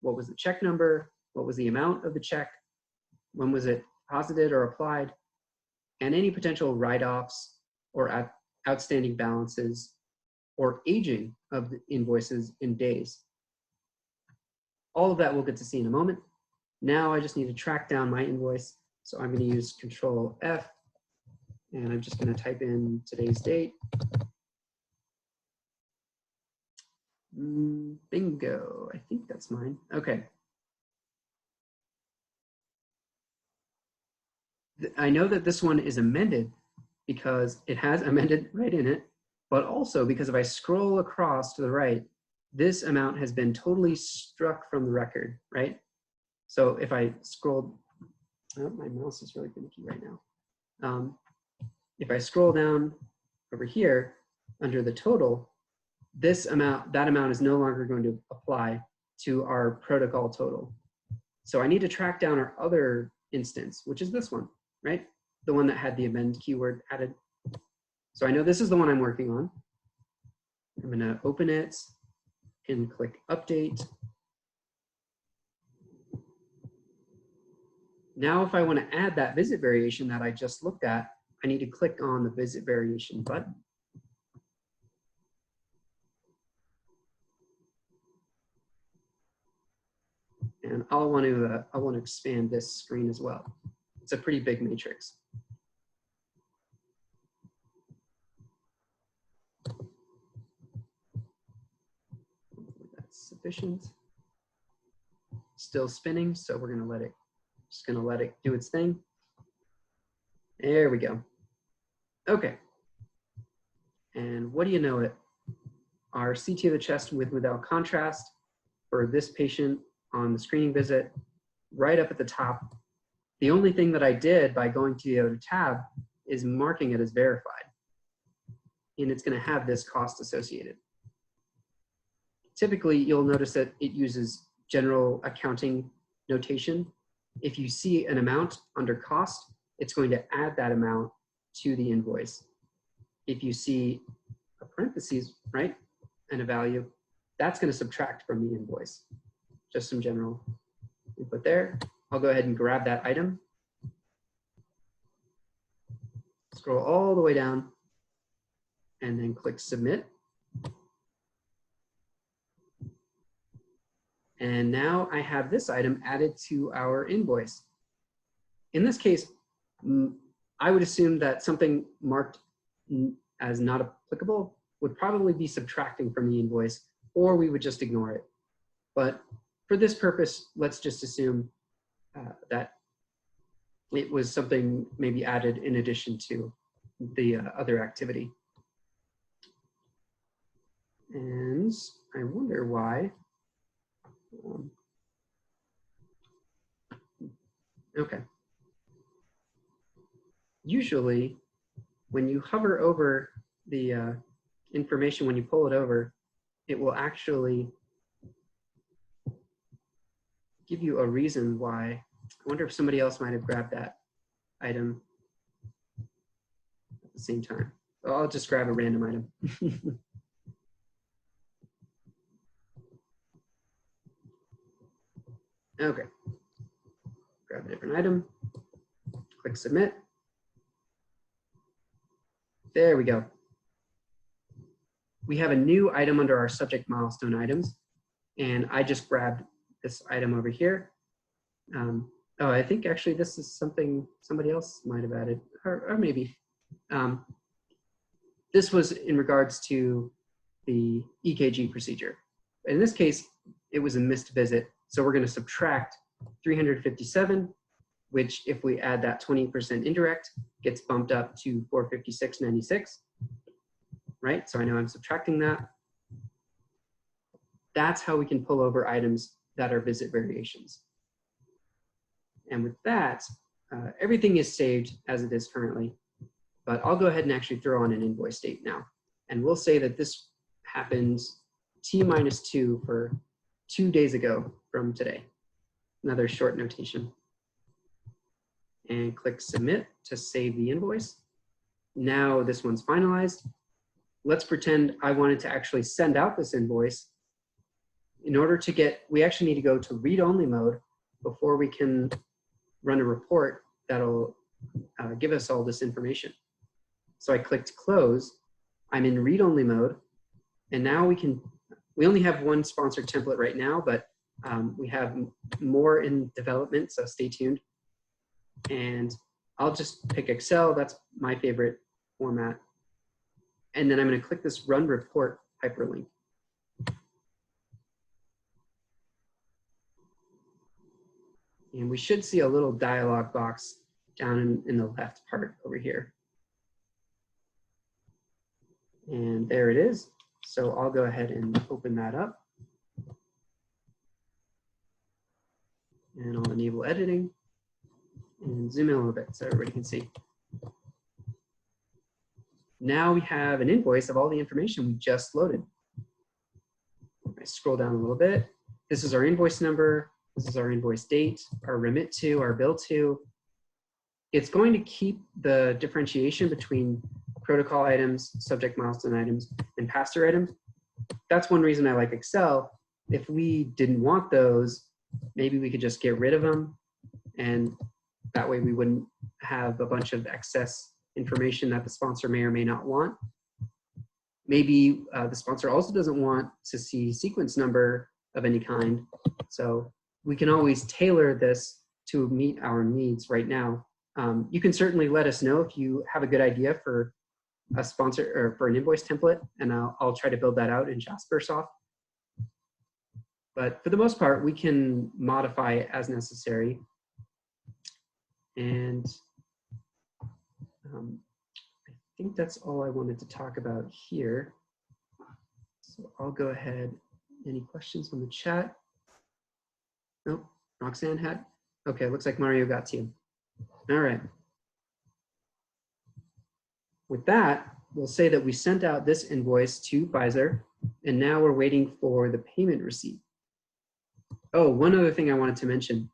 What was the check number? What was the amount of the check? When was it deposited or applied? And any potential write-offs or outstanding balances or aging of the invoices in days. All of that we'll get to see in a moment. Now I just need to track down my invoice. So I'm going to use Control F, and I'm just going to type in today's date. Bingo, I think that's mine. Okay. I know that this one is amended because it has amended right in it, but also because if I scroll across to the right, this amount has been totally struck from the record, right? So if I scroll, oh, my mouse is really finicky right now. If I scroll down over here under the total, this amount, that amount is no longer going to apply to our protocol total. So I need to track down our other instance, which is this one, right? The one that had the amend keyword added. So I know this is the one I'm working on. I'm going to open it and click update. Now, if I want to add that visit variation that I just looked at, I need to click on the visit variation button. And I'll want to expand this screen as well. It's a pretty big matrix. That's sufficient. Still spinning, so we're going to let it, just going to let it do its thing. There we go. Okay. And what do you know it? Our CT of the chest with without contrast for this patient on the screening visit, right up at the top. The only thing that I did by going to the other tab is marking it as verified. And it's going to have this cost associated. Typically, you'll notice that it uses general accounting notation. If you see an amount under cost, it's going to add that amount to the invoice. If you see a parentheses, right, and a value, that's going to subtract from the invoice. Just some general input there. I'll go ahead and grab that item. Scroll all the way down and then click submit. And now I have this item added to our invoice. In this case, I would assume that something marked as not applicable would probably be subtracting from the invoice, or we would just ignore it. But for this purpose, let's just assume that it was something maybe added in addition to the other activity. And I wonder why. Okay. Usually, when you hover over the information, when you pull it over, it will actually give you a reason why. I wonder if somebody else might have grabbed that item at the same time. So I'll just grab a random item. Okay. Grab a different item. Click submit. There we go. We have a new item under our subject milestone items, and I just grabbed this item over here. Oh, I think actually this is something somebody else might have added, or maybe. This was in regards to the EKG procedure. In this case, it was a missed visit, so we're going to subtract 357, which if we add that 20% indirect, gets bumped up to 456.96, right? So I know I'm subtracting that. That's how we can pull over items that are visit variations. And with that, everything is saved as it is currently. But I'll go ahead and actually throw on an invoice date now. And we'll say that this happened T-2 for 2 days ago from today. Another short notation. And click submit to save the invoice. Now this one's finalized. Let's pretend I wanted to actually send out this invoice. In order to get, we actually need to go to read-only mode before we can run a report that'll give us all this information. So I clicked close. I'm in read-only mode. And now we only have one sponsored template right now, but we have more in development, so stay tuned. And I'll just pick Excel. That's my favorite format. And then I'm going to click this run report hyperlink. And we should see a little dialog box down in the left part over here. And there it is. So I'll go ahead and open that up. And I'll enable editing and zoom in a little bit so everybody can see. Now we have an invoice of all the information we just loaded. I scroll down a little bit. This is our invoice number. This is our invoice date, our remit to, our bill to. It's going to keep the differentiation between protocol items, subject milestone items, and pass-through items. That's one reason I like Excel. If we didn't want those, maybe we could just get rid of them, and that way we wouldn't have a bunch of excess information that the sponsor may or may not want. Maybe the sponsor also doesn't want to see sequence number of any kind. So we can always tailor this to meet our needs right now. You can certainly let us know if you have a good idea for a sponsor or for an invoice template, and I'll try to build that out in Jaspersoft. But for the most part, we can modify it as necessary. And I think that's all I wanted to talk about here. So I'll go ahead. Any questions on the chat? Nope, Roxanne had. Okay, looks like Mario got to you. All right. With that, we'll say that we sent out this invoice to Pfizer, and now we're waiting for the payment receipt. Oh, one other thing I wanted to mention.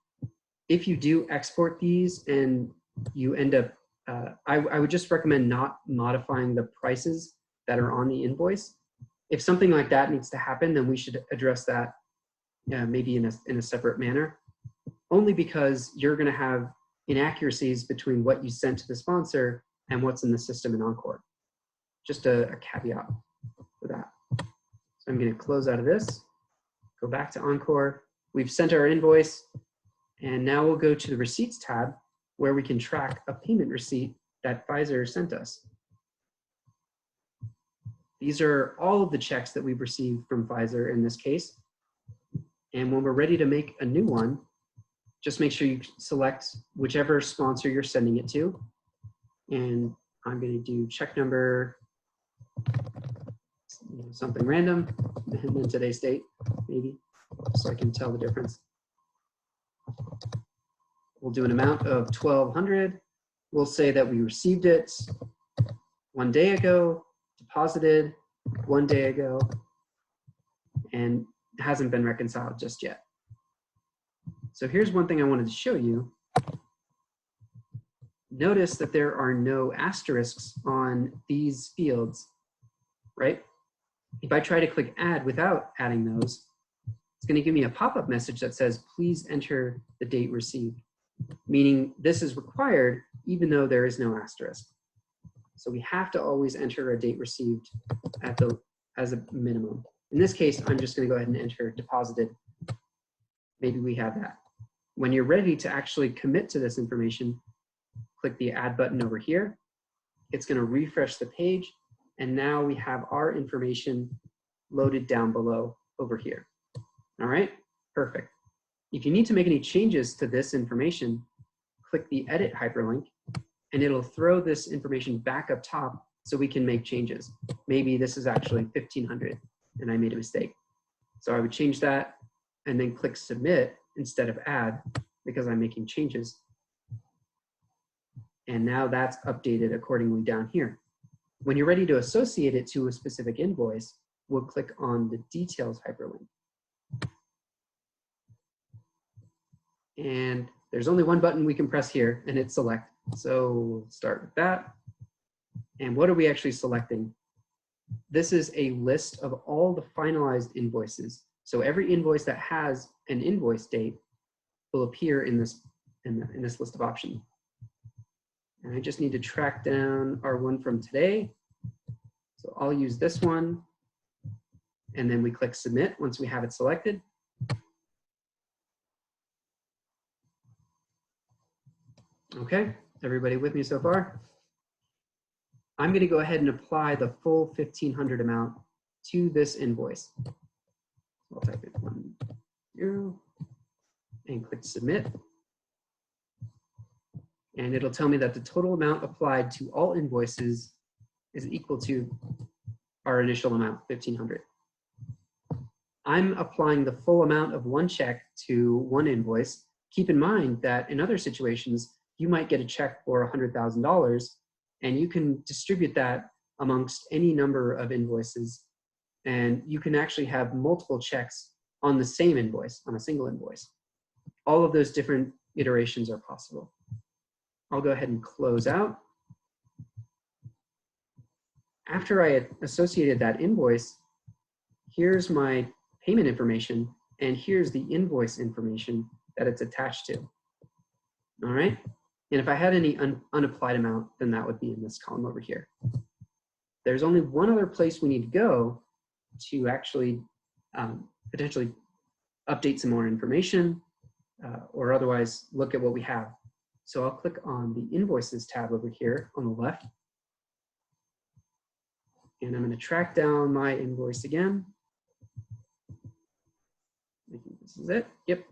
If you do export these and you end up, I would just recommend not modifying the prices that are on the invoice. If something like that needs to happen, then we should address that maybe in a separate manner, only because you're going to have inaccuracies between what you sent to the sponsor and what's in the system in OnCore. Just a caveat for that. So I'm going to close out of this, go back to OnCore. We've sent our invoice, and now we'll go to the Receipts tab where we can track a payment receipt that Pfizer sent us. These are all of the checks that we've received from Pfizer in this case. And when we're ready to make a new one, just make sure you select whichever sponsor you're sending it to. And I'm going to do check number, something random, and then today's date, maybe, so I can tell the difference. We'll do an amount of $1,200. We'll say that we received it 1 day ago, deposited 1 day ago, and hasn't been reconciled just yet. So here's one thing I wanted to show you. Notice that there are no asterisks on these fields, right? If I try to click add without adding those, it's going to give me a pop-up message that says, please enter the date received, meaning this is required even though there is no asterisk. So we have to always enter a date received as a minimum. In this case, I'm just going to go ahead and enter deposited. Maybe we have that. When you're ready to actually commit to this information, click the add button over here. It's going to refresh the page, and now we have our information loaded down below over here. All right, perfect. If you need to make any changes to this information, click the edit hyperlink, and it'll throw this information back up top so we can make changes. Maybe this is actually 1,500 and I made a mistake. So I would change that and then click submit instead of add, because I'm making changes. And now that's updated accordingly down here. When you're ready to associate it to a specific invoice, we'll click on the details hyperlink. And there's only one button we can press here, and it's select. So we'll start with that. And what are we actually selecting? This is a list of all the finalized invoices. So every invoice that has an invoice date will appear in this list of options. And I just need to track down our one from today. So I'll use this one. And then we click submit once we have it selected. Okay, everybody with me so far? I'm going to go ahead and apply the full 1,500 amount to this invoice. I'll type in 10 and click submit. And it'll tell me that the total amount applied to all invoices is equal to our initial amount, 1,500. I'm applying the full amount of one check to one invoice. Keep in mind that in other situations, you might get a check for $100,000, and you can distribute that amongst any number of invoices. And you can actually have multiple checks on the same invoice, on a single invoice. All of those different iterations are possible. I'll go ahead and close out. After I had associated that invoice, here's my payment information, and here's the invoice information that it's attached to. All right? And if I had any unapplied amount, then that would be in this column over here. There's only one other place we need to go to actually potentially update some more information or otherwise look at what we have. So I'll click on the Invoices tab over here on the left. And I'm going to track down my invoice again. I think this is it. Yep.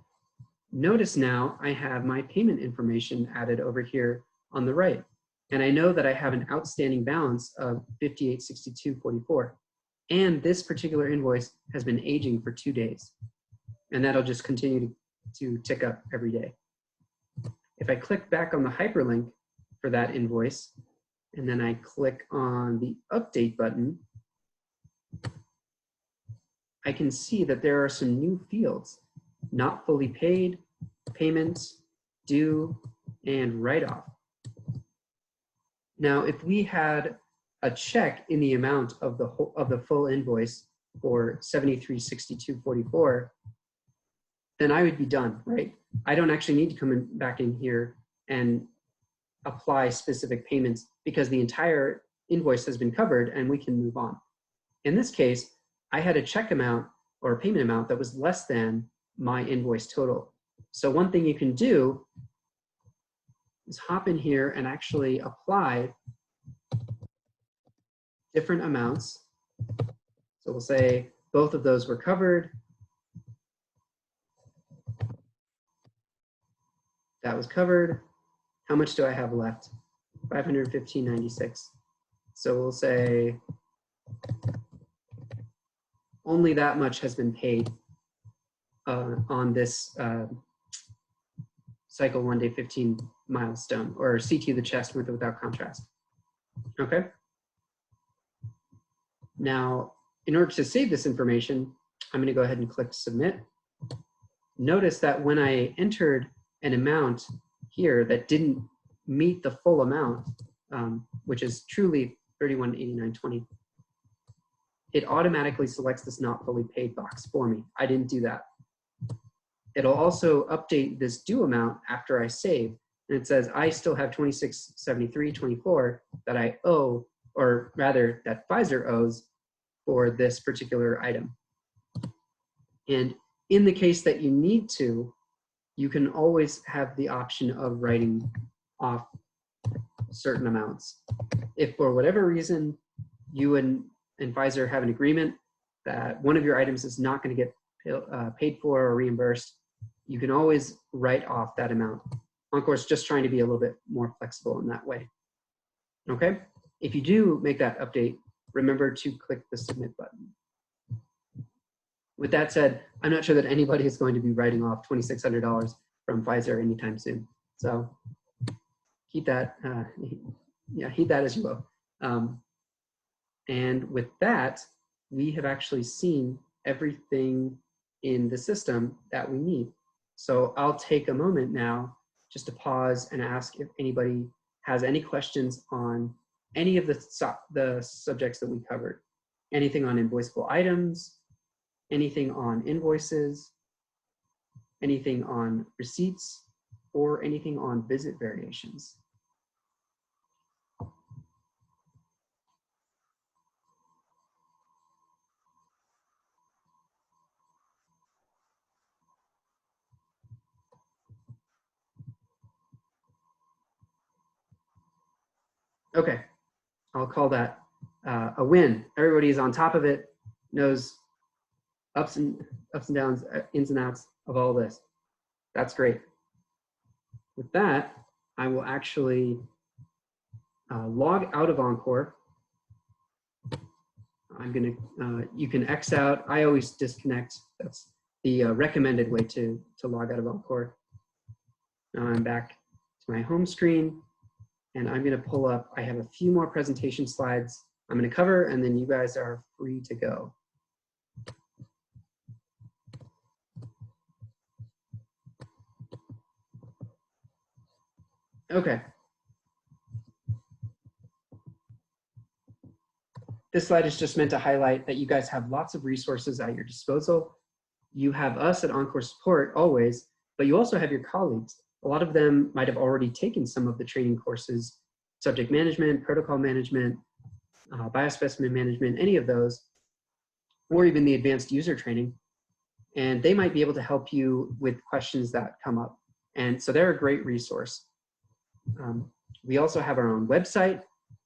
Notice now I have my payment information added over here on the right. And I know that I have an outstanding balance of $58.62.44. And this particular invoice has been aging for 2 days. And that'll just continue to tick up every day. If I click back on the hyperlink for that invoice, and then I click on the update button, I can see that there are some new fields: not fully paid, payments, due, and write-off. Now, if we had a check in the amount of the full invoice for $73.62.44, then I would be done, right? I don't actually need to come back in here and apply specific payments because the entire invoice has been covered and we can move on. In this case, I had a check amount or a payment amount that was less than my invoice total. So one thing you can do is hop in here and actually apply different amounts. So we'll say both of those were covered. That was covered. How much do I have left? $515.96. So we'll say only that much has been paid on this cycle 1 day 15 milestone, or CT the chest with or without contrast. Okay. Now, in order to save this information, I'm going to go ahead and click submit. Notice that when I entered an amount here that didn't meet the full amount, which is truly $31.89.20, it automatically selects this not fully paid box for me. I didn't do that. It'll also update this due amount after I save, and it says I still have $26.73.24 that I owe, or rather that Pfizer owes for this particular item. And in the case that you need to, you can always have the option of writing off certain amounts. If for whatever reason you and Pfizer have an agreement that one of your items is not going to get paid for or reimbursed, you can always write off that amount. OnCore is just trying to be a little bit more flexible in that way. Okay? If you do make that update, remember to click the submit button. With that said, I'm not sure that anybody is going to be writing off $2,600 from Pfizer anytime soon. So keep that, yeah, heed that as you will. And with that, we have actually seen everything in the system that we need. So I'll take a moment now just to pause and ask if anybody has any questions on any of the subjects that we covered. Anything on invoiceable items, anything on invoices, anything on receipts, or anything on visit variations. Okay, I'll call that a win. Everybody's on top of it, knows ups and downs, ins and outs of all this. That's great. With that, I will actually log out of OnCore. I'm gonna, you can X out. I always disconnect. That's the recommended way to log out of OnCore. Now I'm back to my home screen, and I'm gonna pull up, I have a few more presentation slides I'm gonna cover, and then you guys are free to go. Okay. This slide is just meant to highlight that you guys have lots of resources at your disposal. You have us at OnCore Support always, but you also have your colleagues. A lot of them might have already taken some of the training courses, subject management, protocol management, biospecimen management, any of those, or even the advanced user training. And they might be able to help you with questions that come up. And so they're a great resource. We also have our own website,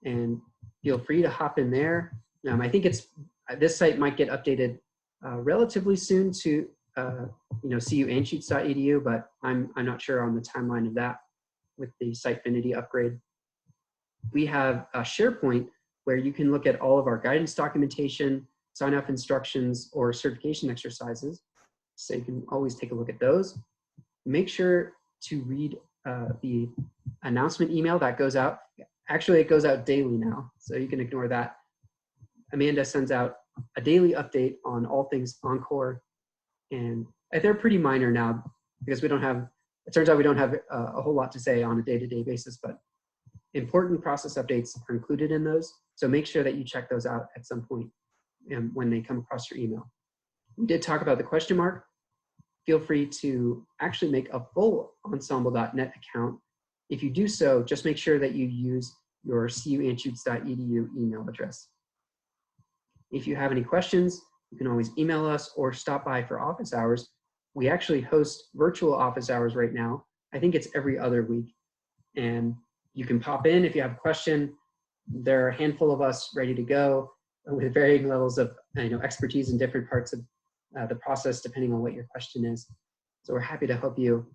and feel free to hop in there. I think this site might get updated relatively soon to Anschutz.edu, but I'm not sure on the timeline of that with the Sitefinity upgrade. We have a SharePoint where you can look at all of our guidance documentation, sign-off instructions, or certification exercises. So you can always take a look at those. Make sure to read the announcement email that goes out. Actually, it goes out daily now, so you can ignore that. Amanda sends out a daily update on all things OnCore, and they're pretty minor now because we don't have, it turns out we don't have a whole lot to say on a day-to-day basis, but important process updates are included in those. So make sure that you check those out at some point when they come across your email. We did talk about the question mark. Feel free to actually make a full ensemble.net account. If you do so, just make sure that you use your cuanschutz.edu email address. If you have any questions, you can always email us or stop by for office hours. We actually host virtual office hours right now. I think it's every other week. And you can pop in if you have a question. There are a handful of us ready to go with varying levels of expertise in different parts of the process, depending on what your question is. So we're happy to help you